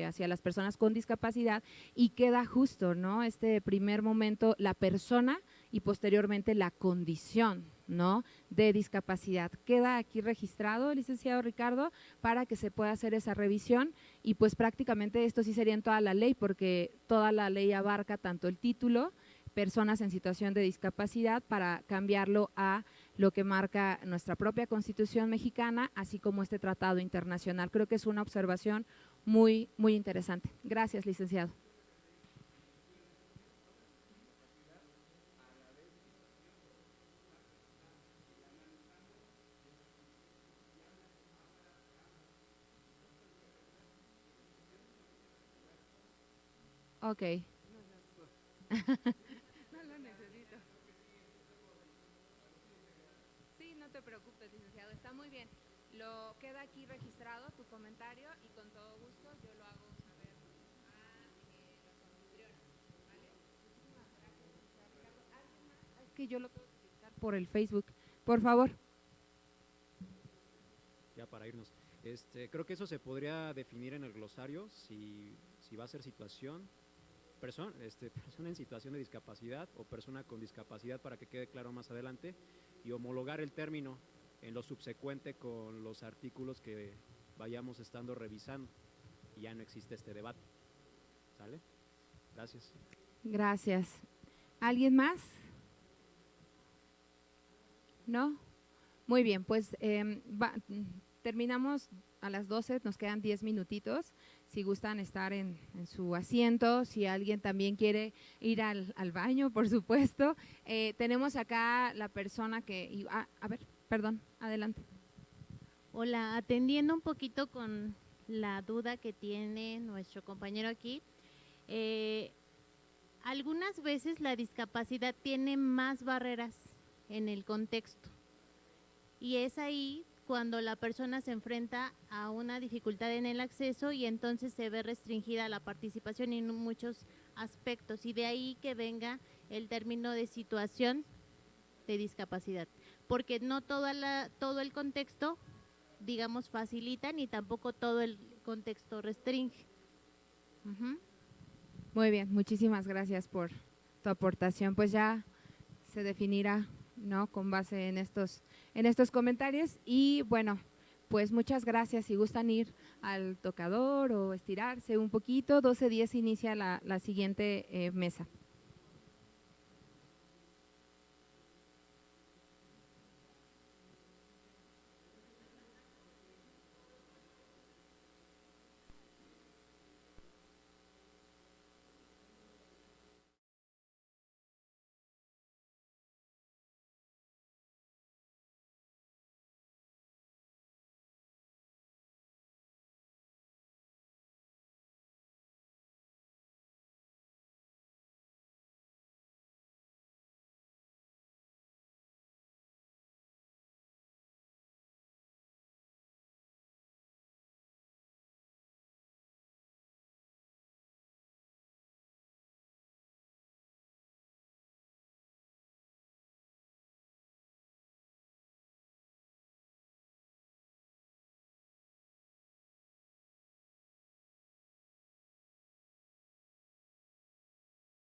hacia las personas con discapacidad, y queda justo, ¿no? Este primer momento la persona y posteriormente la condición, ¿no? De discapacidad. Queda aquí registrado, licenciado Ricardo, para que se pueda hacer esa revisión, y pues prácticamente esto sí sería en toda la ley, porque toda la ley abarca tanto el título, personas en situación de discapacidad, para cambiarlo a lo que marca nuestra propia Constitución mexicana, así como este tratado internacional. Creo que es una observación muy, muy interesante. Gracias, licenciado. Ok. No lo necesito. Sí, no te preocupes, licenciado, está muy bien. Lo queda aquí registrado tu comentario y con todo gusto yo lo hago saber a los anfitriones, ¿vale? Muchísimas gracias, licenciado Ricardo. ¿Alguien más? Es que yo lo tengo que utilizar por el Facebook. Por favor. Ya para irnos. Creo que eso se podría definir en el glosario, si va a ser situación, persona en situación de discapacidad o persona con discapacidad, para que quede claro más adelante, y homologar el término en lo subsecuente con los artículos que vayamos estando revisando, y ya no existe este debate. ¿Sale? Gracias. Gracias. ¿Alguien más? ¿No? Muy bien, pues terminamos a las 12, nos quedan 10 minutitos. Si gustan estar en su asiento, si alguien también quiere ir al baño, por supuesto. Tenemos acá la persona que… a ver, perdón, adelante. Hola, atendiendo un poquito con la duda que tiene nuestro compañero aquí, algunas veces la discapacidad tiene más barreras en el contexto, y es ahí cuando la persona se enfrenta a una dificultad en el acceso y entonces se ve restringida la participación en muchos aspectos, y de ahí que venga el término de situación de discapacidad, porque no todo el contexto, digamos, facilita, ni tampoco todo el contexto restringe. Muy bien, muchísimas gracias por tu aportación. Pues ya se definirá, ¿no?, con base en estos comentarios. Y bueno, pues muchas gracias. Si gustan ir al tocador o estirarse un poquito, 12:10 inicia la siguiente mesa.